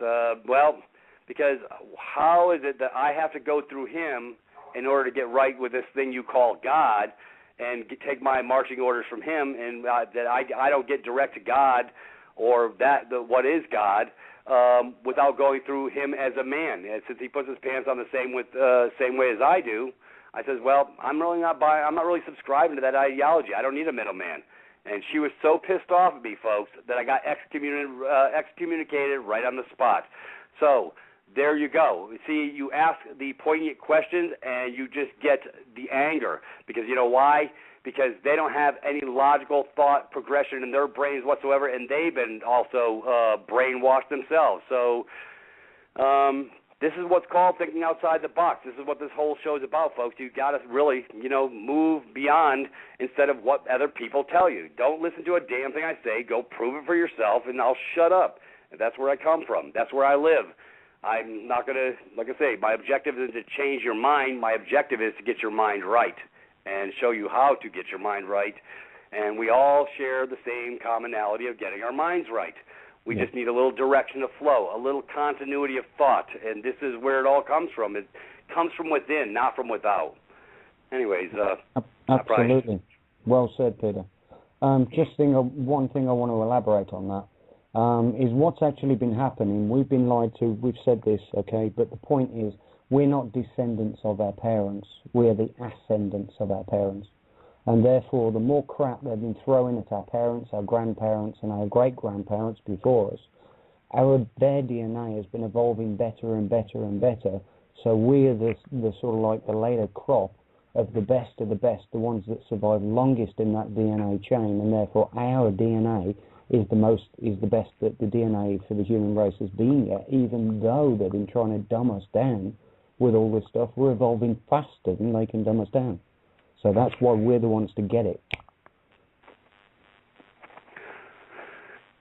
Because how is it that I have to go through him in order to get right with this thing you call God, and take my marching orders from him, and that I don't get direct to God or what is God without going through him as a man? And since he puts his pants on the same way as I do, I says, well, I'm not really subscribing to that ideology. I don't need a middleman. And she was so pissed off at me, folks, that I got excommunicated right on the spot. So there you go. See, you ask the poignant questions, and you just get the anger. Because you know why? Because they don't have any logical thought progression in their brains whatsoever, and they've been also brainwashed themselves. So this is what's called thinking outside the box. This is what this whole show is about, folks. You got to really, move beyond instead of what other people tell you. Don't listen to a damn thing I say. Go prove it for yourself, and I'll shut up. And that's where I come from. That's where I live. I'm not going to, like I say, my objective isn't to change your mind. My objective is to get your mind right and show you how to get your mind right. And we all share the same commonality of getting our minds right. We just need a little direction of flow, a little continuity of thought, and this is where it all comes from. It comes from within, not from without. Anyways, absolutely. Well said, Peter. One thing I want to elaborate on that is what's actually been happening. We've been lied to. We've said this, okay, but the point is we're not descendants of our parents. We're the ascendants of our parents. And therefore, the more crap they've been throwing at our parents, our grandparents, and our great-grandparents before us, their DNA has been evolving better and better and better. So we're the sort of like the later crop of the best, the ones that survive longest in that DNA chain, and therefore our DNA is the best that the DNA for the human race has been yet, even though they've been trying to dumb us down with all this stuff. We're evolving faster than they can dumb us down. So that's why we're the ones to get it.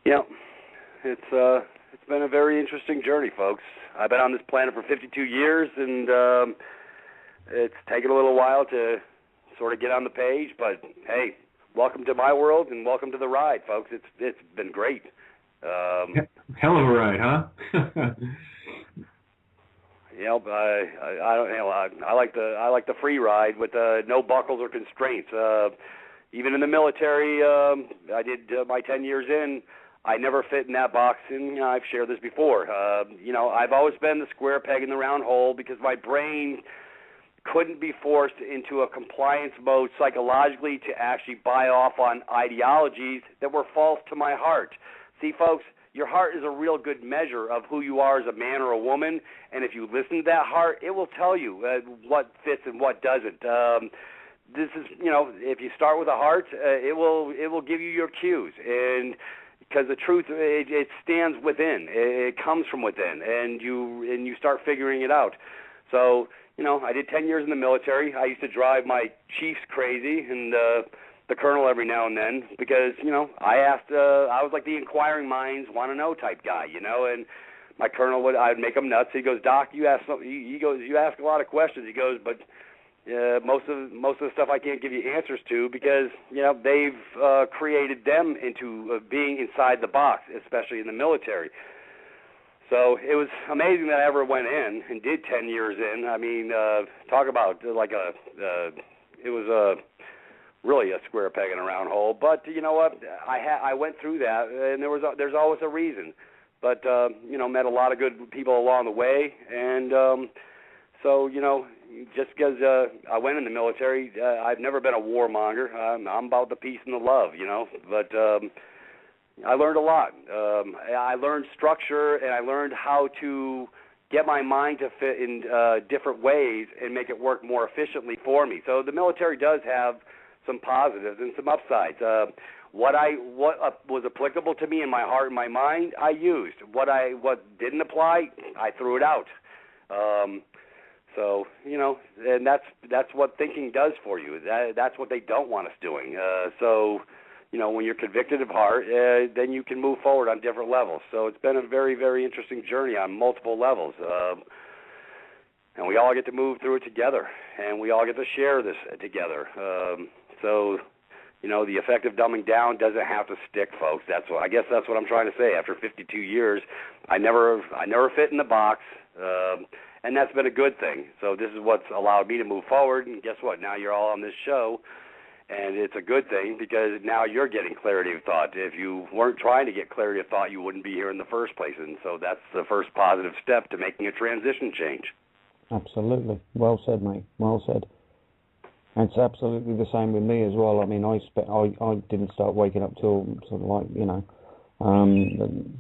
Yeah, it's been a very interesting journey, folks. I've been on this planet for 52 years, and it's taken a little while to sort of get on the page. But hey, welcome to my world, and welcome to the ride, folks. It's been great. Hell of a ride, huh? I like the free ride with no buckles or constraints. Even in the military, I did my 10 years in. I never fit in that box, and I've shared this before. I've always been the square peg in the round hole because my brain couldn't be forced into a compliance mode psychologically to actually buy off on ideologies that were false to my heart. See, folks, your heart is a real good measure of who you are as a man or a woman, and if you listen to that heart, it will tell you what fits and what doesn't. this is, if you start with a heart, it will give you your cues, and because the truth, it stands within, it comes from within, and you start figuring it out. So, I did 10 years in the military. I used to drive my chiefs crazy, and the colonel every now and then, because I was like the inquiring minds want to know type guy, and my colonel I'd make him nuts. He goes, Doc, you ask a lot of questions. He goes, but most of the stuff I can't give you answers to, because they've created them into being inside the box, especially in the military. So it was amazing that I ever went in and did 10 years in. I mean, talk about like it was really a square peg in a round hole. But you know what? I went through that, and there's always a reason. But met a lot of good people along the way, and so just because I went in the military, I've never been a warmonger. I'm about the peace and the love, But I learned a lot. I learned structure, and I learned how to get my mind to fit in different ways and make it work more efficiently for me. So the military does have some positives and some upsides. What was applicable to me in my heart and my mind, I used. What didn't apply, I threw it out. So and that's what thinking does for you. That's what they don't want us doing. So when you're convicted of heart, then you can move forward on different levels. So it's been a very, very interesting journey on multiple levels. And we all get to move through it together, and we all get to share this together. So the effect of dumbing down doesn't have to stick, folks. I guess that's what I'm trying to say. After 52 years, I never fit in the box, and that's been a good thing. So this is what's allowed me to move forward, and guess what? Now you're all on this show. And it's a good thing, because now you're getting clarity of thought. If you weren't trying to get clarity of thought, you wouldn't be here in the first place. And so that's the first positive step to making a transition change. Absolutely. Well said, mate. Well said. And it's absolutely the same with me as well. I mean, I didn't start waking up till sort of like,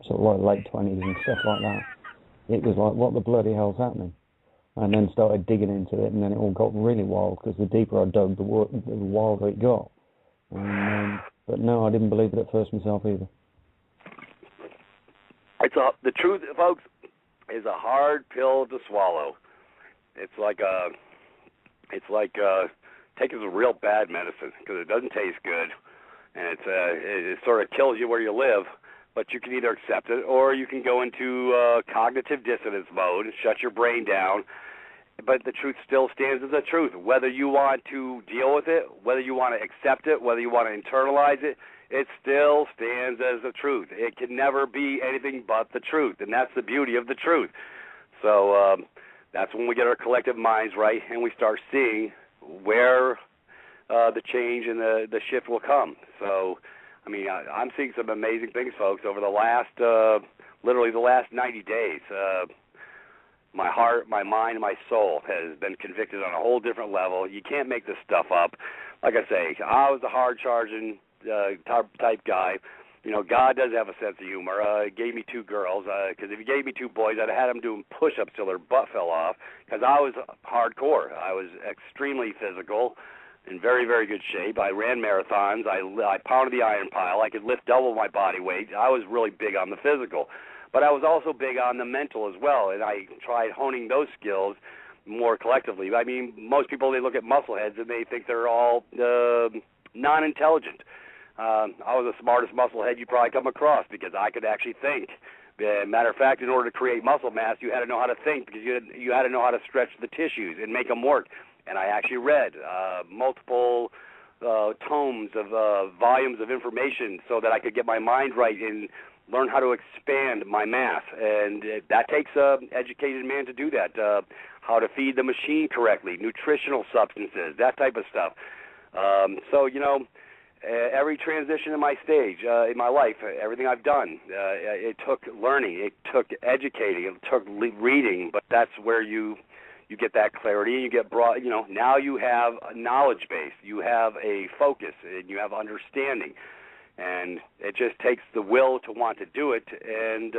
sort of like late 20s and stuff like that. It was like, what the bloody hell's happening? And then started digging into it, and then it all got really wild, because the deeper I dug, the wilder it got. But no, I didn't believe it at first myself either. The truth, folks, is a hard pill to swallow. It's like taking some real bad medicine, because it doesn't taste good, and it sort of kills you where you live. But you can either accept it, or you can go into cognitive dissonance mode and shut your brain down. But the truth still stands as the truth. Whether you want to deal with it, whether you want to accept it, whether you want to internalize it, it still stands as the truth. It can never be anything but the truth, and that's the beauty of the truth. So that's when we get our collective minds right, and we start seeing where the change and the shift will come. So, I mean, I'm seeing some amazing things, folks, over the last, literally the last 90 days. My heart, my mind, and my soul has been convicted on a whole different level. You can't make this stuff up. Like I say, I was a hard-charging type guy. God does have a sense of humor. He gave me 2 girls, because if he gave me 2 boys, I'd have had them doing push-ups till their butt fell off, because I was hardcore. I was extremely physical, in very, very good shape. I ran marathons. I pounded the iron pile. I could lift double my body weight. I was really big on the physical. But I was also big on the mental as well, and I tried honing those skills more collectively. I mean, most people, they look at muscleheads and they think they're all non-intelligent. I was the smartest musclehead you probably come across, because I could actually think. Matter of fact, in order to create muscle mass, you had to know how to think, because you had to know how to stretch the tissues and make them work. And I actually read multiple tomes of volumes of information so that I could get my mind right and learn how to expand my mass. And that takes an educated man to do that. How to feed the machine correctly, nutritional substances, that type of stuff. So, every transition in my stage, in my life, everything I've done, it took learning, it took educating, it took reading, but that's where you get that clarity, and you get broad, now you have a knowledge base, you have a focus, and you have understanding. And it just takes the will to want to do it. And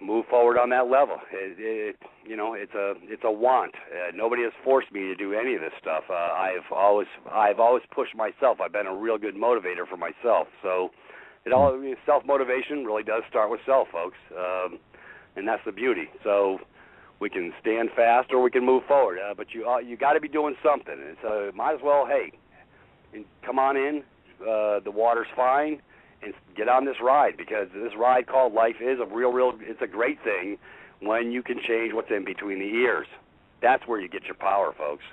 move forward on that level. It's a want. Nobody has forced me to do any of this stuff. I've always pushed myself. I've been a real good motivator for myself. So self-motivation really does start with self, folks, and that's the beauty. So we can stand fast or we can move forward, but you got to be doing something. And so might as well, come on in. The water's fine, and get on this ride, because this ride called life is it's a great thing when you can change what's in between the ears. That's where you get your power, folks.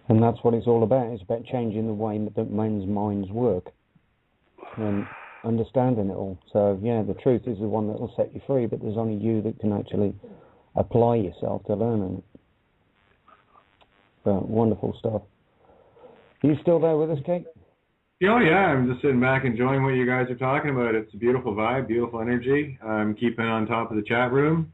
And that's what it's all about. It's about changing the way that men's minds work and understanding it all. So, the truth is the one that will set you free, but there's only you that can actually apply yourself to learning it. But wonderful stuff. Are you still there with us, Kate? Oh, yeah, I'm just sitting back enjoying what you guys are talking about. It's a beautiful vibe, beautiful energy. I'm keeping on top of the chat room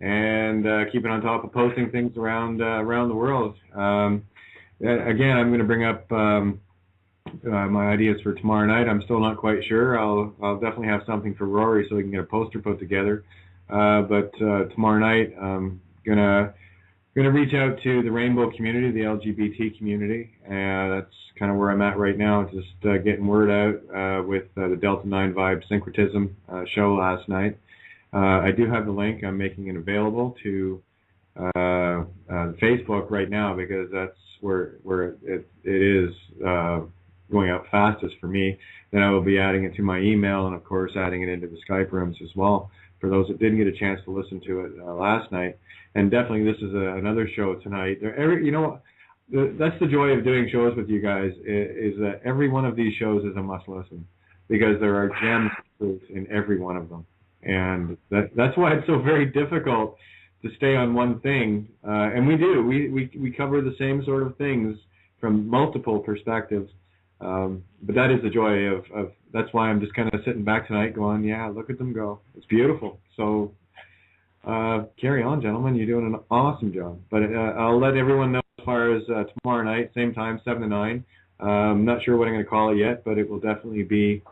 and keeping on top of posting things around the world. Again, I'm going to bring up my ideas for tomorrow night. I'm still not quite sure. I'll definitely have something for Rory so we can get a poster put together. But tomorrow night, I'm going to reach out to the rainbow community, the LGBT community. That's kind of where I'm at right now, just getting word out with the Delta 9 Vibe Syncretism show last night. I do have the link. I'm making it available to Facebook right now, because that's where it is going out fastest for me. Then I will be adding it to my email, and of course adding it into the Skype rooms as well, for those that didn't get a chance to listen to it last night. And definitely this is another show tonight. That's the joy of doing shows with you guys, is that every one of these shows is a must-listen, because there are gems of truth in every one of them. And that's why it's so very difficult to stay on one thing. And we do. We cover the same sort of things from multiple perspectives. But that is the joy of that's why I'm just kind of sitting back tonight going, yeah, look at them go. It's beautiful. So carry on, gentlemen. You're doing an awesome job. But I'll let everyone know as far as tomorrow night, same time, 7 to 9. I'm not sure what I'm going to call it yet, but it will definitely be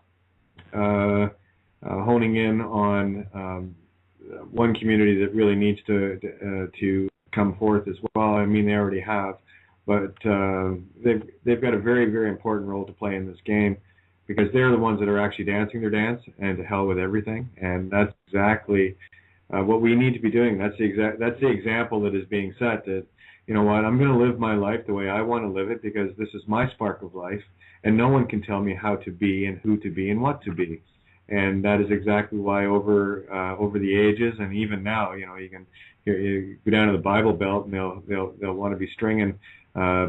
honing in on one community that really needs to come forth as well. I mean, they already have. But they've got a very, very important role to play in this game, because they're the ones that are actually dancing their dance, and to hell with everything. And that's exactly what we need to be doing. That's the example that is being set. That, you know what, I'm going to live my life the way I want to live it, because this is my spark of life, and no one can tell me how to be and who to be and what to be. And that is exactly why over the ages, and even now, you go down to the Bible Belt, and they'll want to be stringing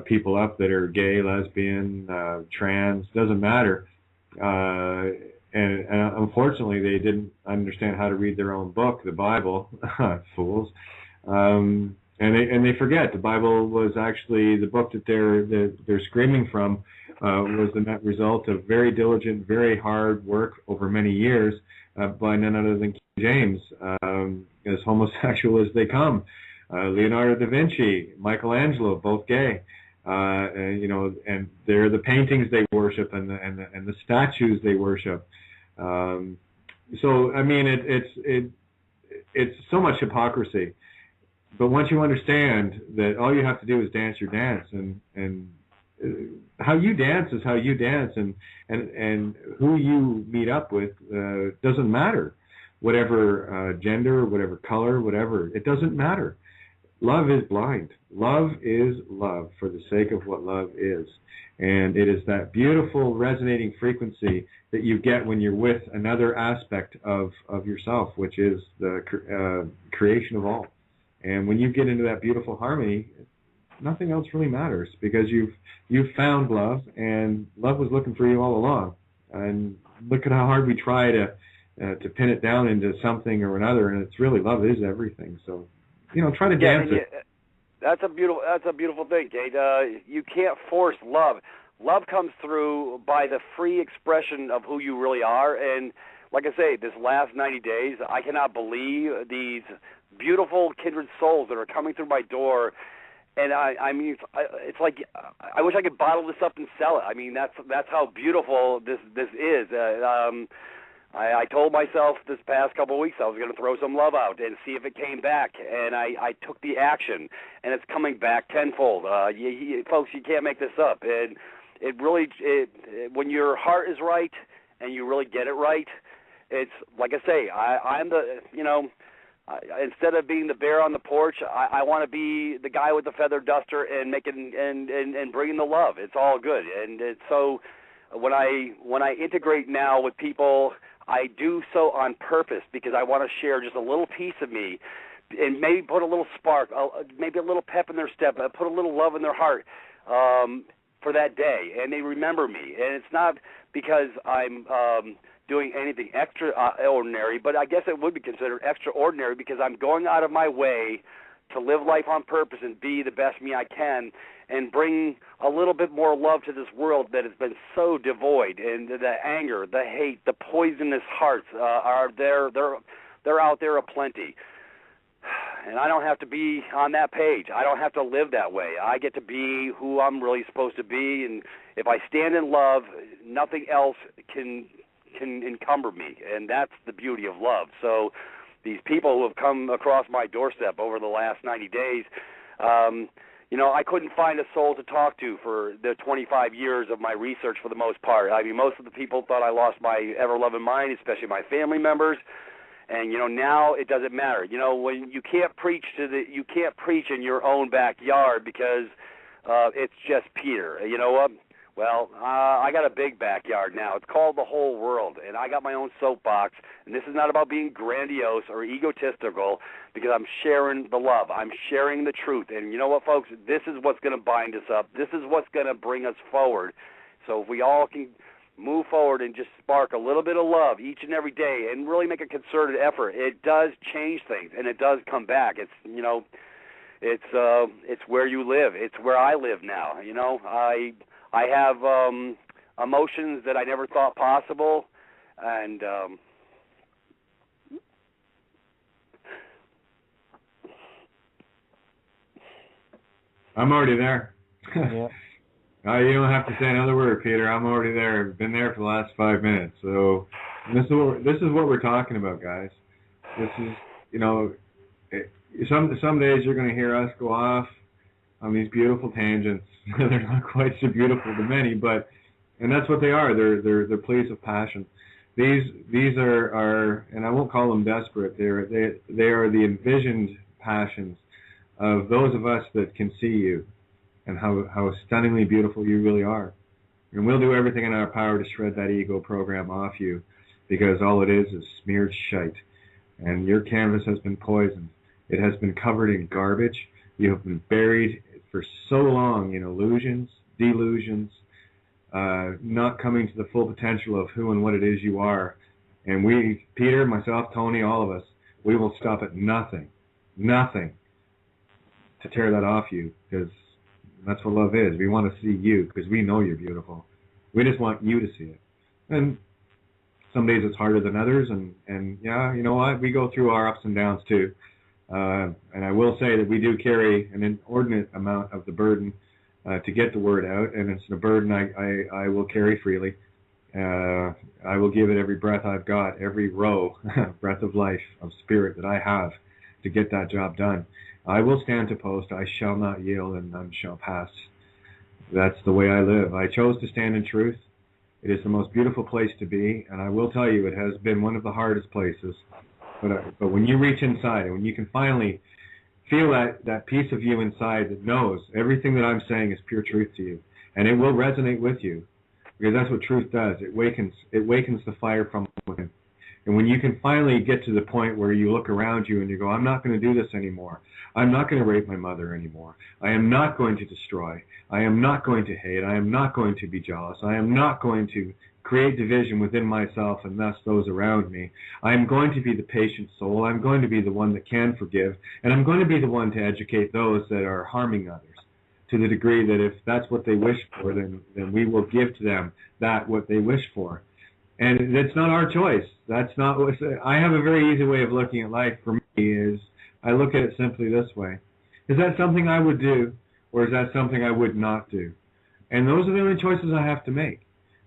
people up that are gay, lesbian, trans, doesn't matter. And unfortunately, they didn't understand how to read their own book, the Bible, fools. And they forget the Bible was actually the book that they're screaming from. Was the net result of very diligent, very hard work over many years by none other than King James, as homosexual as they come. Leonardo da Vinci, Michelangelo, both gay, and they're the paintings they worship and the statues they worship. So I mean, it's so much hypocrisy. But once you understand that all you have to do is dance your dance, and how you dance is how you dance, and who you meet up with doesn't matter, whatever gender, whatever color, whatever, it doesn't matter. Love is blind. Love is love for the sake of what love is. And it is that beautiful resonating frequency that you get when you're with another aspect of yourself, which is the creation of all. And when you get into that beautiful harmony, nothing else really matters, because you've found love, and love was looking for you all along. And look at how hard we try to pin it down into something or another, and it's really, love is everything. So, try to dance it. That's a beautiful thing, Kate. You can't force love. Love comes through by the free expression of who you really are. And like I say, this last 90 days, I cannot believe these beautiful kindred souls that are coming through my door. And I mean, it's like I wish I could bottle this up and sell it. I mean, that's how beautiful this is. I told myself this past couple of weeks I was going to throw some love out and see if it came back, and I took the action, and it's coming back tenfold. Folks, you can't make this up. And it really, when your heart is right and you really get it right, it's like I say, I'm the, instead of being the bear on the porch, I want to be the guy with the feather duster and making and bringing the love. It's all good, and it's so when I integrate now with people, I do so on purpose because I want to share just a little piece of me and maybe put a little spark, maybe a little pep in their step, put a little love in their heart for that day, and they remember me. And it's not because I'm doing anything extraordinary, but I guess it would be considered extraordinary because I'm going out of my way to live life on purpose and be the best me I can and bring a little bit more love to this world that has been so devoid. And the anger, the hate, the poisonous hearts they're out there aplenty. And I don't have to be on that page. I don't have to live that way. I get to be who I'm really supposed to be, and if I stand in love, nothing else can encumber me, and that's the beauty of love. So these people who have come across my doorstep over the last 90 days, I couldn't find a soul to talk to for the 25 years of my research for the most part. I mean, most of the people thought I lost my ever-loving mind, especially my family members. And now it doesn't matter. When you can't preach in your own backyard because it's just Peter. You know what? Well, I got a big backyard now. It's called the whole world, and I got my own soapbox. And this is not about being grandiose or egotistical because I'm sharing the love. I'm sharing the truth. And you know what, folks? This is what's going to bind us up. This is what's going to bring us forward. So if we all can move forward and just spark a little bit of love each and every day and really make a concerted effort, it does change things, and it does come back. It's it's where you live. It's where I live now. I have emotions that I never thought possible, and I'm already there. Yeah. You don't have to say another word, Peter. I'm already there. I've been there for the last 5 minutes. So this is what we're talking about, guys. This is, some days you're going to hear us go off on these beautiful tangents. They're not quite so beautiful to many, and that's what they are. They're pleas of passion. These are, and I won't call them desperate. They are the envisioned passions of those of us that can see you and how stunningly beautiful you really are. And we'll do everything in our power to shred that ego program off you, because all it is smeared shite. And your canvas has been poisoned. It has been covered in garbage. You have been buried for so long in illusions, delusions, not coming to the full potential of who and what it is you are. And we, Peter, myself, Tony, all of us, we will stop at nothing to tear that off you, because that's what love is. We want to see you because we know you're beautiful. We just want you to see it. And some days it's harder than others, and yeah, you know what? We go through our ups and downs too. And I will say that we do carry an inordinate amount of the burden to get the word out, and it's a burden I will carry freely. I will give it every breath I've got, every breath of life, of spirit that I have to get that job done. I will stand to post. I shall not yield, and none shall pass. That's the way I live. I chose to stand in truth. It is the most beautiful place to be, and I will tell you, it has been one of the hardest places. But when you reach inside, and when you can finally feel that piece of you inside that knows everything that I'm saying is pure truth to you, and it will resonate with you, because that's what truth does. It wakens the fire from within. And when you can finally get to the point where you look around you and you go, I'm not going to do this anymore. I'm not going to rape my mother anymore. I am not going to destroy. I am not going to hate. I am not going to be jealous. I am not going to create division within myself and thus those around me. I am going to be the patient soul. I'm going to be the one that can forgive. And I'm going to be the one to educate those that are harming others, to the degree that if that's what they wish for, then we will give to them what they wish for. And it's not our choice. That's not what I have a very easy way of looking at life. For me is I look at it simply this way. Is that something I would do, or is that something I would not do? And those are the only choices I have to make.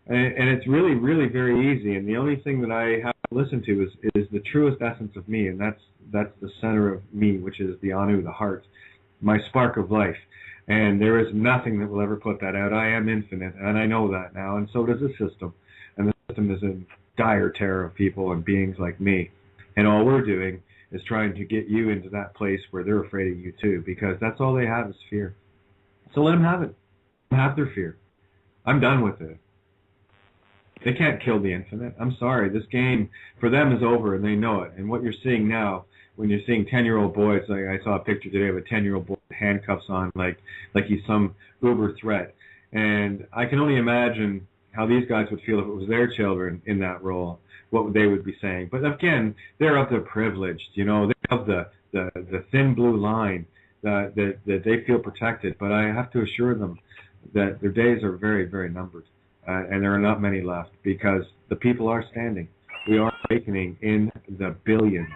And it's really, really very easy. And the only thing that I have listen to is the truest essence of me, and that's the center of me, which is the Anu, the heart, my spark of life. And there is nothing that will ever put that out. I am infinite, and I know that now, and so does the system. And the system is in dire terror of people and beings like me. And all we're doing is trying to get you into that place where they're afraid of you too, because that's all they have is fear. So let them have it. Let them have their fear. I'm done with it. They can't kill the infinite. I'm sorry. This game for them is over, and they know it. And what you're seeing now, when you're seeing 10-year-old boys, like I saw a picture today of a 10-year-old boy with handcuffs on, like he's some uber threat. And I can only imagine how these guys would feel if it was their children in that role, what they would be saying. But again, they're of the privileged, you know, they're of the thin blue line that they feel protected. But I have to assure them that their days are very, very numbered. And there are not many left, because the people are standing. We are awakening in the billions.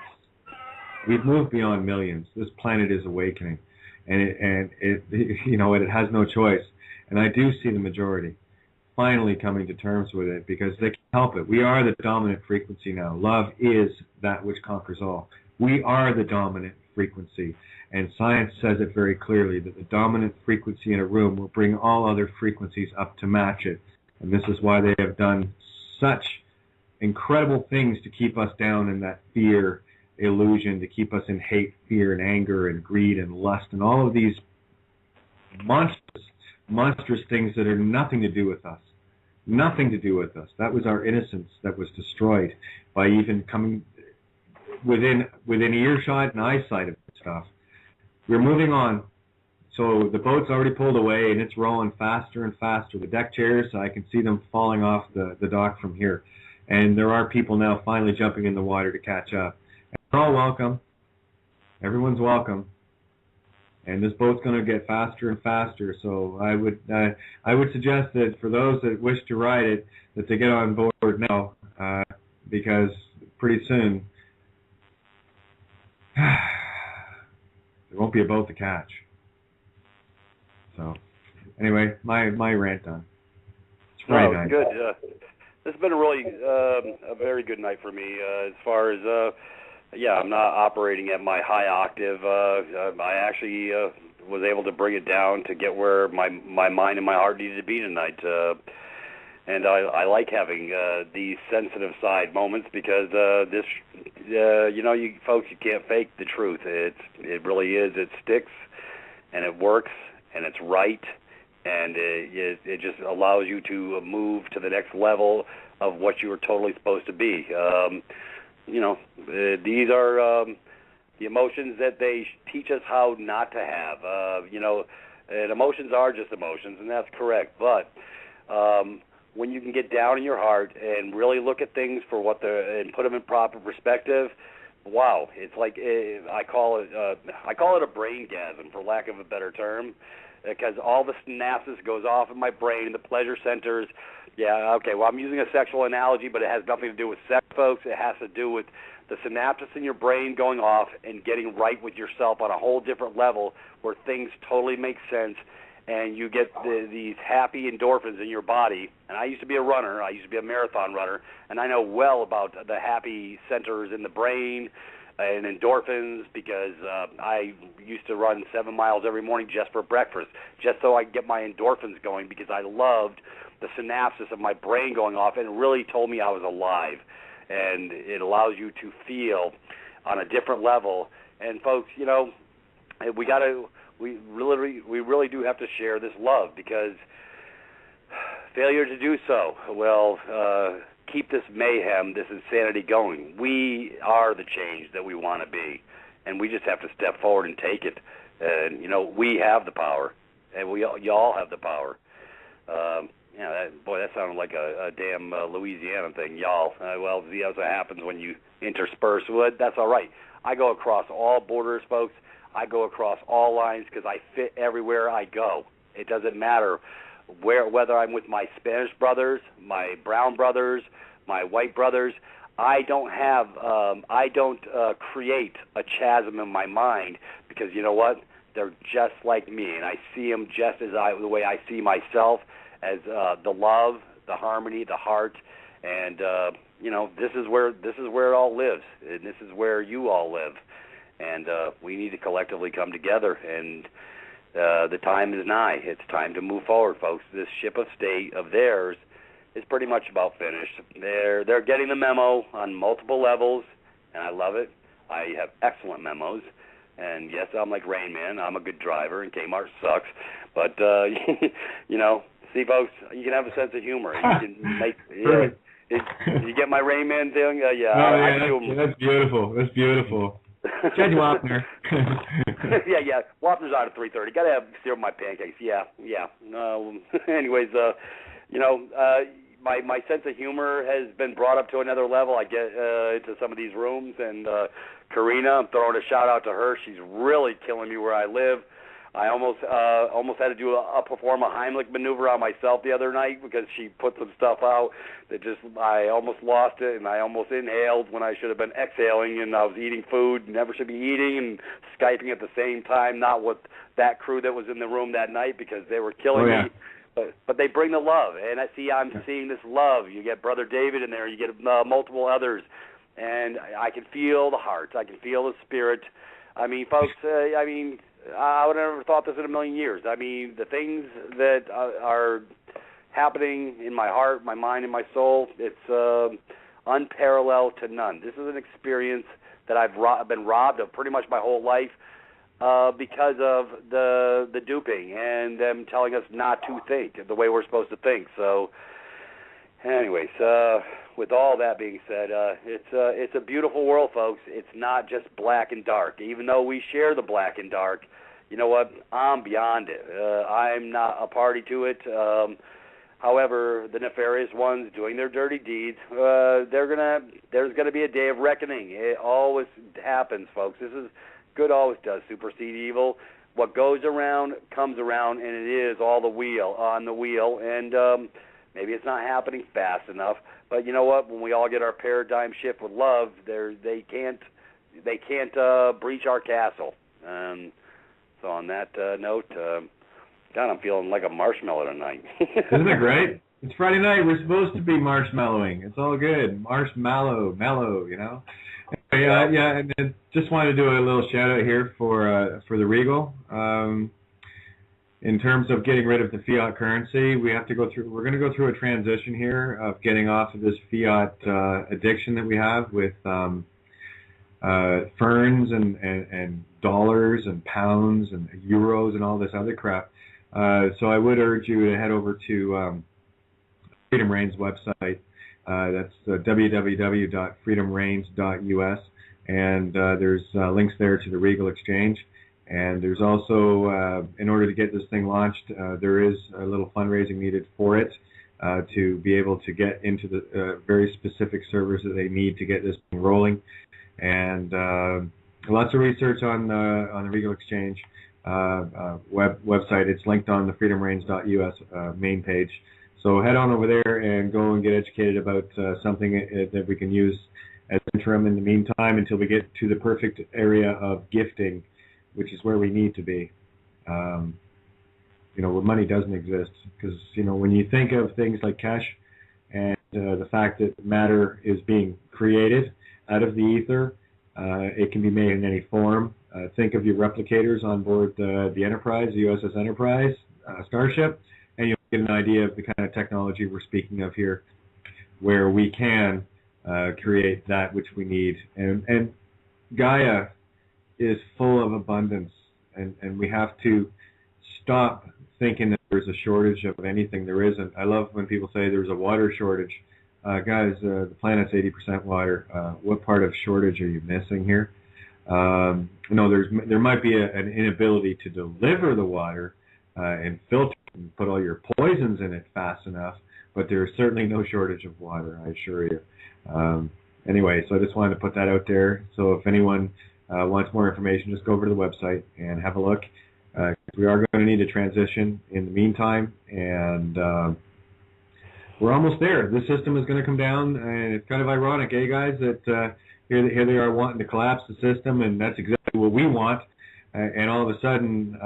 We've moved beyond millions. This planet is awakening, and it you know, it has no choice. And I do see the majority finally coming to terms with it, because they can help it. We are the dominant frequency now. Love is that which conquers all. We are the dominant frequency, and science says it very clearly that the dominant frequency in a room will bring all other frequencies up to match it. And this is why they have done such incredible things to keep us down in that fear illusion, to keep us in hate, fear, and anger, and greed, and lust, and all of these monstrous things that are nothing to do with us. Nothing to do with us. That was our innocence that was destroyed by even coming within earshot and eyesight of stuff. We're moving on. So the boat's already pulled away, and it's rolling faster and faster. The deck chairs, I can see them falling off the dock from here. And there are people now finally jumping in the water to catch up. And they're all welcome. Everyone's welcome. And this boat's going to get faster and faster. So I would suggest that for those that wish to ride it, that they get on board now, because pretty soon there won't be a boat to catch. So, anyway, my rant done. It's Friday night. Good. This has been a very good night for me. As far as, I'm not operating at my high octave. I actually was able to bring it down to get where my mind and my heart needed to be tonight. And I like having these sensitive side moments, because you folks, you can't fake the truth. It really is. It sticks, and it works. And it's right, and it just allows you to move to the next level of what you were totally supposed to be. These are the emotions that they teach us how not to have. And emotions are just emotions, and that's correct. But when you can get down in your heart and really look at things for what they're, and put them in proper perspective, wow, it's like I call it a braingasm, for lack of a better term, because all the synapses goes off in my brain, the pleasure centers. Yeah, okay, well, I'm using a sexual analogy, but it has nothing to do with sex, folks. It has to do with the synapses in your brain going off and getting right with yourself on a whole different level, where things totally make sense, and you get these happy endorphins in your body. And I used to be a runner. I used to be a marathon runner, and I know well about the happy centers in the brain and endorphins, because I used to run 7 miles every morning just for breakfast, just so I could get my endorphins going, because I loved the synapses of my brain going off, and it really told me I was alive. And it allows you to feel on a different level. And folks, we really do have to share this love, because failure to do so will keep this mayhem, this insanity going. We are the change that we want to be, and we just have to step forward and take it. And we have the power, and y'all have the power. That sounded like a damn Louisiana thing, y'all. Well, see, that's what happens when you intersperse wood. That's all right. I go across all borders, folks. I go across all lines, because I fit everywhere I go. It doesn't matter whether I'm with my Spanish brothers, my brown brothers, my white brothers. I don't create a chasm in my mind, because you know what? They're just like me, and I see them just as the way I see myself, as the love, the harmony, the heart, and this is where it all lives, and this is where you all live, and we need to collectively come together. And the time is nigh. It's time to move forward, folks. This ship of state of theirs is pretty much about finished. They're getting the memo on multiple levels, and I love it. I have excellent memos, and yes, I'm like Rain Man. I'm a good driver, and Kmart sucks. But see, folks, you can have a sense of humor. You can make. You get my Rain Man thing? That's beautiful. That's beautiful. Judge Wapner. yeah. Wapner's out at 3:30. Got to have cereal in my pancakes. Yeah. Anyways, my sense of humor has been brought up to another level. I get into some of these rooms, and Karina, I'm throwing a shout out to her. She's really killing me where I live. I almost had to perform a Heimlich maneuver on myself the other night because she put some stuff out that I almost lost it, and I almost inhaled when I should have been exhaling, and I was eating food never should be eating, and Skyping at the same time, not with that crew that was in the room that night because they were killing me. But they bring the love, and I'm seeing this love. You get Brother David in there, you get multiple others, and I can feel the heart. I can feel the spirit. I mean, folks, I would have never thought this in a million years. I mean, the things that are happening in my heart, my mind, and my soul, it's unparalleled to none. This is an experience that I've been robbed of pretty much my whole life because of the duping and them telling us not to think the way we're supposed to think. So, anyways, with all that being said, it's a beautiful world, folks. It's not just black and dark. Even though we share the black and dark, you know what? I'm beyond it. I'm not a party to it. However, the nefarious ones doing their dirty deeds, there's gonna be a day of reckoning. It always happens, folks. This is good. Always does supersede evil. What goes around comes around, and it is all on the wheel. And maybe it's not happening fast enough. But you know what? When we all get our paradigm shift with love, they can't breach our castle. So on that note, God, I'm feeling like a marshmallow tonight. Isn't it great? It's Friday night. We're supposed to be marshmallowing. It's all good. Marshmallow, mellow, and just wanted to do a little shout out here for the Regal. In terms of getting rid of the fiat currency, we're going to go through a transition here of getting off of this fiat addiction that we have with ferns and dollars and pounds and euros and all this other crap. So I would urge you to head over to Freedom Reigns website. That's www.freedomreigns.us, and there's links there to the Regal Exchange. And there's also, in order to get this thing launched, there is a little fundraising needed for it to be able to get into the very specific servers that they need to get this thing rolling. And lots of research on the Regal Exchange website. It's linked on the freedomreigns.us main page. So head on over there and go and get educated about something that we can use as interim in the meantime until we get to the perfect area of gifting, which is where we need to be, where money doesn't exist. Because, when you think of things like cash and the fact that matter is being created out of the ether, it can be made in any form. Think of your replicators on board the Enterprise, the USS Enterprise Starship, and you'll get an idea of the kind of technology we're speaking of here, where we can create that which we need. And Gaia is full of abundance, and we have to stop thinking that there's a shortage of anything. There isn't. I love when people say there's a water shortage. Guys, the planet's 80% water. What part of shortage are you missing here? There might be an inability to deliver the water and filter and put all your poisons in it fast enough, but there's certainly no shortage of water, I assure you. Anyway, so I just wanted to put that out there. So if anyone wants more information, just go over to the website and have a look. We are going to need a transition in the meantime, and we're almost there. This system is going to come down, and it's kind of ironic, guys, that here they are wanting to collapse the system, and that's exactly what we want. And all of a sudden,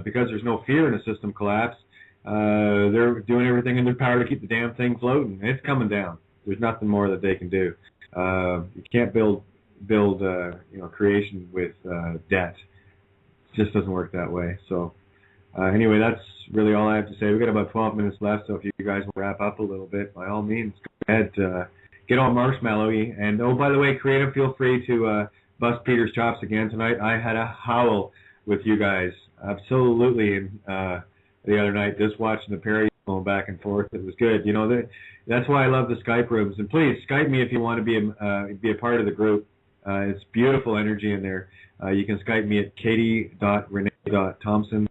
because there's no fear in a system collapse, they're doing everything in their power to keep the damn thing floating. It's coming down. There's nothing more that they can do. You can't build creation with debt. It just doesn't work that way. So anyway, that's really all I have to say. We've got about 12 minutes left, so if you guys want to wrap up a little bit, by all means, go ahead. Get all marshmallowy. And, oh, by the way, Creative, feel free to bust Peter's chops again tonight. I had a howl with you guys. Absolutely. The other night, just watching the Perry going back and forth. It was good. You know, that's why I love the Skype rooms. And please, Skype me if you want to be a part of the group. It's beautiful energy in there. You can Skype me at katie.renee.thompson.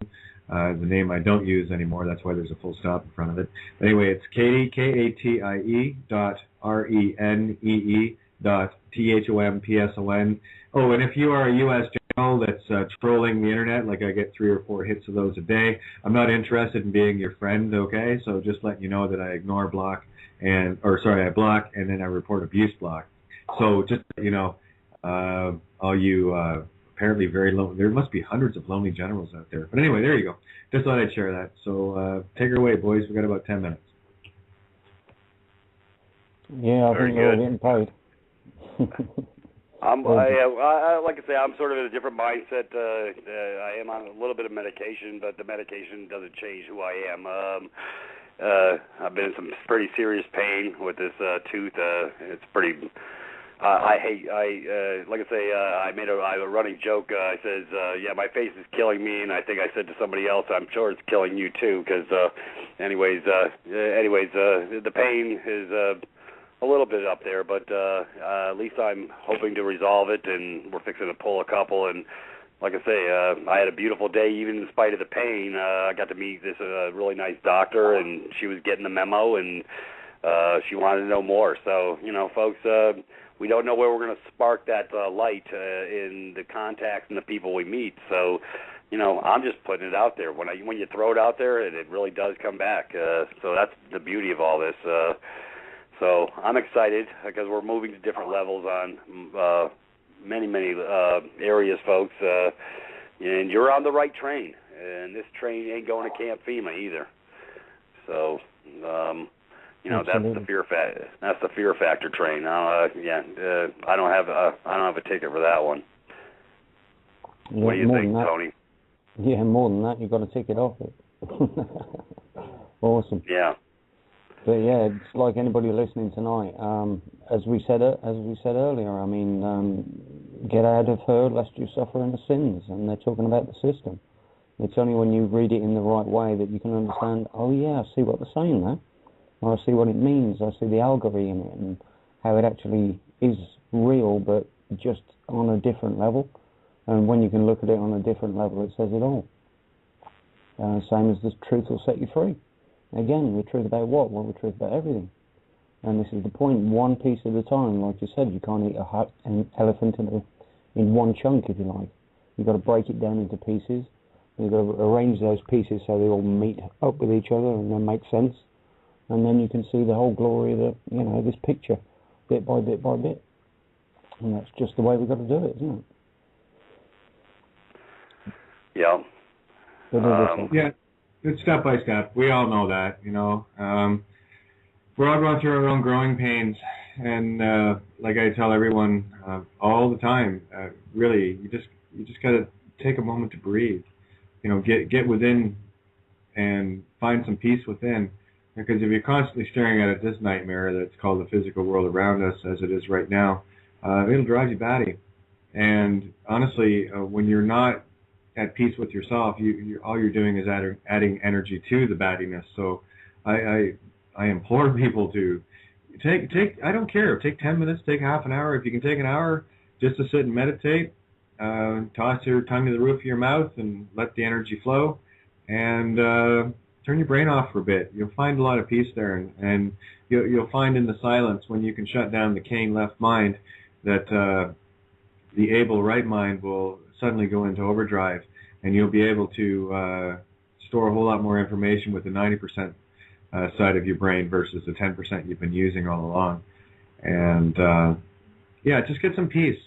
The name I don't use anymore. That's why there's a full stop in front of it. Anyway, it's Katie, KATIE.RENEE.THOMPSON. Oh, and if you are a U.S. general that's trolling the internet, like I get 3 or 4 hits of those a day, I'm not interested in being your friend, okay? So just letting you know that I ignore block, I block, and then I report abuse block. So just, you know, all you apparently very lonely, there must be hundreds of lonely generals out there. But anyway, there you go. Just thought I'd share that. So take her away, boys. We've got about 10 minutes. Yeah, I think we're getting paid. Like I say, I'm sort of in a different mindset. I am on a little bit of medication, but the medication doesn't change who I am. I've been in some pretty serious pain with this tooth. It's pretty. I made a running joke. I says, yeah, my face is killing me, and I think I said to somebody else, I'm sure it's killing you too. Because, the pain is a little bit up there, but at least I'm hoping to resolve it, and we're fixing to pull a couple. And like I say, I had a beautiful day, even in spite of the pain. I got to meet this really nice doctor, and she was getting the memo, and she wanted to know more. So, you know, folks, we don't know where we're going to spark that light in the contacts and the people we meet. So, you know, I'm just putting it out there. When you throw it out there, it really does come back. So that's the beauty of all this. So I'm excited because we're moving to different levels on many areas, folks. And you're on the right train. And this train ain't going to Camp FEMA either. So, you know, Absolutely. That's the fear factor. That's the fear factor train. I don't have a ticket for that one. Yeah, what do you think, Tony? Yeah, more than that, you've got to tick it off it. Awesome. Yeah. But yeah, it's like anybody listening tonight. As we said earlier, I mean, get out of her lest you suffer in the sins. And they're talking about the system. It's only when you read it in the right way that you can understand. Oh yeah, I see what they're saying there. I see what it means. I see the allegory in it and how it actually is real, but just on a different level. And when you can look at it on a different level, it says it all. Same as the truth will set you free. Again, the truth about what? Well, the truth about everything. And this is the point, one piece at a time. Like you said, you can't eat an elephant in one chunk, if you like. You've got to break it down into pieces. You've got to arrange those pieces so they all meet up with each other and then make sense. And then you can see the whole glory of this picture, bit by bit by bit. And that's just the way we've got to do it, isn't it? Yeah. Yeah, it's step by step. We all know that, you know. We're all going through our own growing pains. And like I tell everyone all the time, really, you just got to take a moment to breathe. You know, get within and find some peace within. Because if you're constantly staring at this nightmare that's called the physical world around us, as it is right now, it'll drive you batty. And honestly, when you're not at peace with yourself, all you're doing is adding energy to the battiness. So I implore people to take. I don't care. Take 10 minutes. Take half an hour. If you can take an hour just to sit and meditate, toss your tongue to the roof of your mouth and let the energy flow, and turn your brain off for a bit. You'll find a lot of peace there, and you'll find in the silence, when you can shut down the Cain left mind, that the able right mind will suddenly go into overdrive, and you'll be able to store a whole lot more information with the 90% side of your brain versus the 10% you've been using all along. And just get some peace,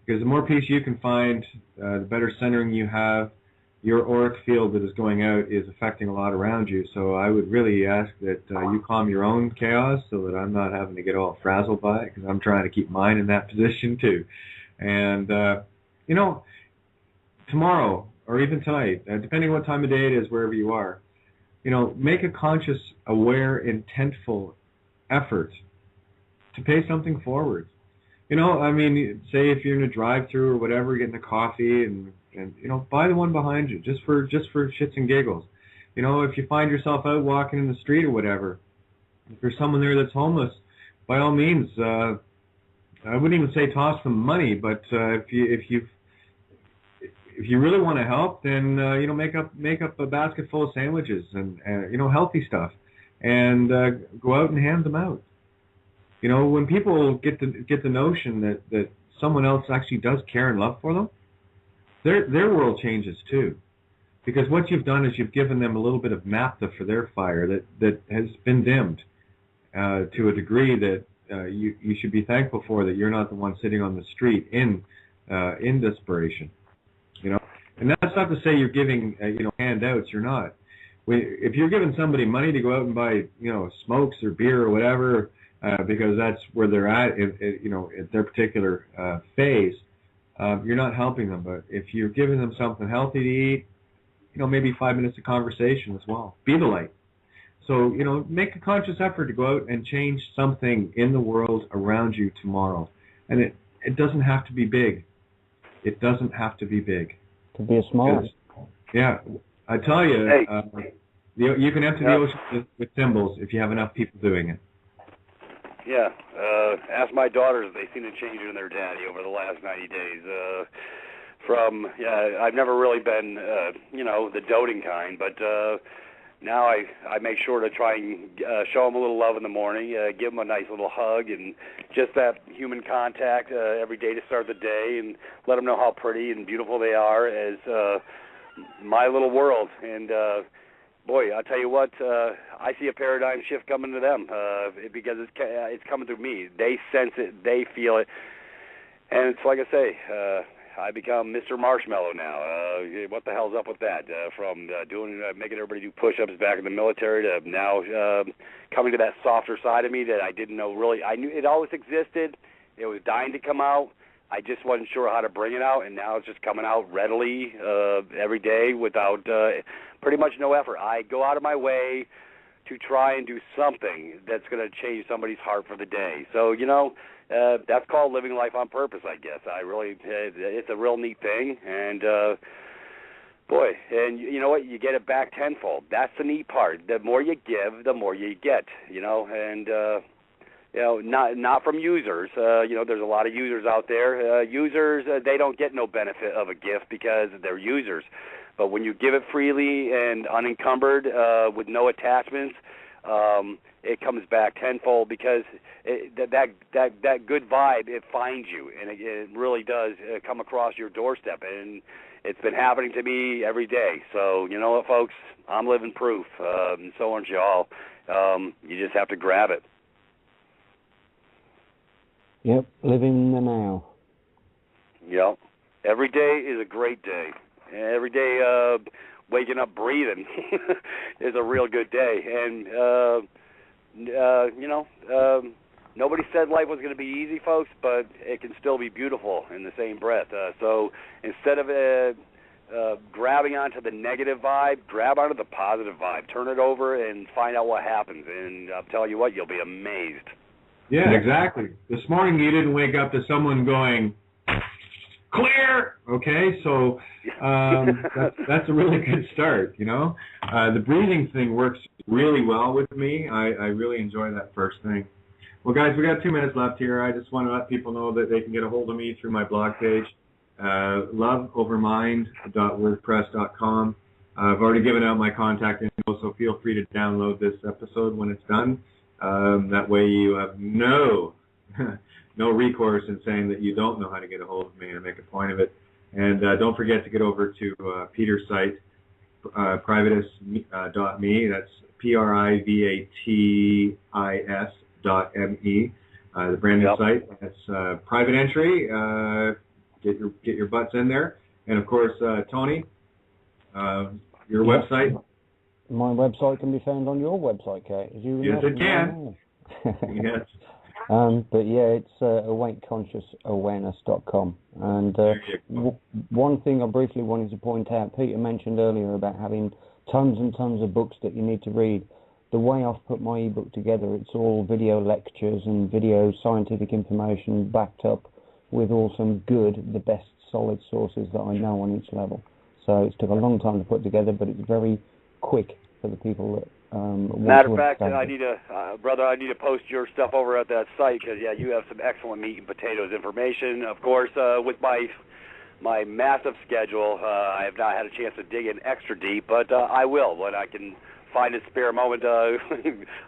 because the more peace you can find, the better centering you have, your auric field that is going out is affecting a lot around you. So I would really ask that you calm your own chaos so that I'm not having to get all frazzled by it, because I'm trying to keep mine in that position too. And, you know, tomorrow or even tonight, depending on what time of day it is, wherever you are, you know, make a conscious, aware, intentful effort to pay something forward. You know, I mean, say if you're in a drive-through or whatever, getting a coffee, and you know, buy the one behind you just for shits and giggles. You know, if you find yourself out walking in the street or whatever, if there's someone there that's homeless, by all means, I wouldn't even say toss them money, but if you really want to help, then you know, make up a basket full of sandwiches and you know, healthy stuff, and go out and hand them out. You know, when people get the notion that someone else actually does care and love for them, their world changes too. Because what you've done is you've given them a little bit of naphtha for their fire that has been dimmed to a degree that you should be thankful for, that you're not the one sitting on the street in desperation. You know, and that's not to say you're giving you know, handouts. You're not. If you're giving somebody money to go out and buy, you know, smokes or beer or whatever, because that's where they're at, you know, at their particular phase, you're not helping them. But if you're giving them something healthy to eat, you know, maybe 5 minutes of conversation as well. Be the light. So, you know, make a conscious effort to go out and change something in the world around you tomorrow. And it doesn't have to be big. It doesn't have to be big. To be a small. Yeah, I tell you, Hey. You can empty the ocean with thimbles if you have enough people doing it. Yeah, ask my daughters if they've seen a change in their daddy over the last 90 days. I've never really been, you know, the doting kind, but now I make sure to try and show them a little love in the morning, give them a nice little hug, and just that human contact every day to start the day, and let them know how pretty and beautiful they are as my little world. And boy, I'll tell you what, I see a paradigm shift coming to them because it's coming through me. They sense it, they feel it, and it's like I say, I become Mr. Marshmallow now. What the hell's up with that? From making everybody do push-ups back in the military to now coming to that softer side of me that I didn't know really. I knew it always existed. It was dying to come out. I just wasn't sure how to bring it out, and now it's just coming out readily every day without pretty much no effort. I go out of my way to try and do something that's going to change somebody's heart for the day. So, you know, that's called living life on purpose, I guess. It's a real neat thing, and boy, and you know what? You get it back tenfold. That's the neat part. The more you give, the more you get, you know, and you know, not from users. You know, there's a lot of users out there. Users, they don't get no benefit of a gift because they're users. But when you give it freely and unencumbered with no attachments, it comes back tenfold because that good vibe, it finds you, and it really does come across your doorstep. And it's been happening to me every day. So, you know what, folks? I'm living proof. And so aren't you all. You just have to grab it. Yep, living the now. Yep. Every day is a great day. Every day waking up breathing is a real good day. And, you know, nobody said life was going to be easy, folks, but it can still be beautiful in the same breath. So instead of grabbing onto the negative vibe, grab onto the positive vibe. Turn it over and find out what happens. And I'll tell you what, you'll be amazed. Yeah, exactly. This morning you didn't wake up to someone going, clear! Okay, so that's a really good start, you know. The breathing thing works really well with me. I really enjoy that first thing. Well, guys, we got 2 minutes left here. I just want to let people know that they can get a hold of me through my blog page, loveovermind.wordpress.com. I've already given out my contact info, so feel free to download this episode when it's done. That way you have no recourse in saying that you don't know how to get a hold of me, and make a point of it. And don't forget to get over to Peter's site, privatis.me. That's privatis.me. The brand new site. That's private entry. Get your butts in there. And of course, Tony, Your website? My website can be found on your website, Kate. As you Yes, it can. Yes. But yeah, it's awakeconsciousawareness.com. And one thing I briefly wanted to point out, Peter mentioned earlier about having tons and tons of books that you need to read. The way I've put my ebook together, it's all video lectures and video scientific information backed up with all some good, the best solid sources that I know on each level. So it took a long time to put together, but it's very quick for the people that Matter of fact, I need to, brother, I need to post your stuff over at that site because, yeah, you have some excellent meat and potatoes information. Of course, with my massive schedule, I have not had a chance to dig in extra deep, but I will when I can find a spare moment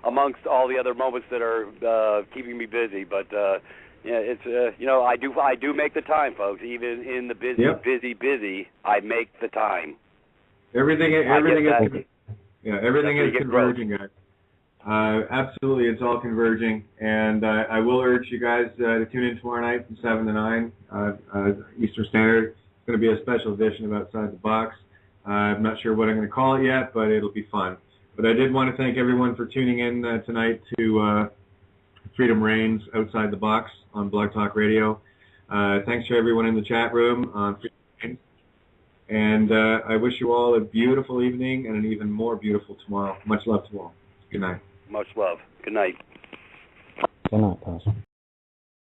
amongst all the other moments that are keeping me busy. But yeah, it's I do make the time, folks. Even in the busy, I make the time. Everything is converging, guys. Absolutely, it's all converging, and I will urge you guys to tune in tomorrow night from 7 to 9 Eastern Standard. It's going to be a special edition of Outside the Box. I'm not sure what I'm going to call it yet, but it'll be fun. But I did want to thank everyone for tuning in tonight to Freedom Reigns Outside the Box on Blog Talk Radio. Thanks to everyone in the chat room on Freedom Reigns. And I wish you all a beautiful evening and an even more beautiful tomorrow. Much love to all. Good night. Much love. Good night. Good night, guys.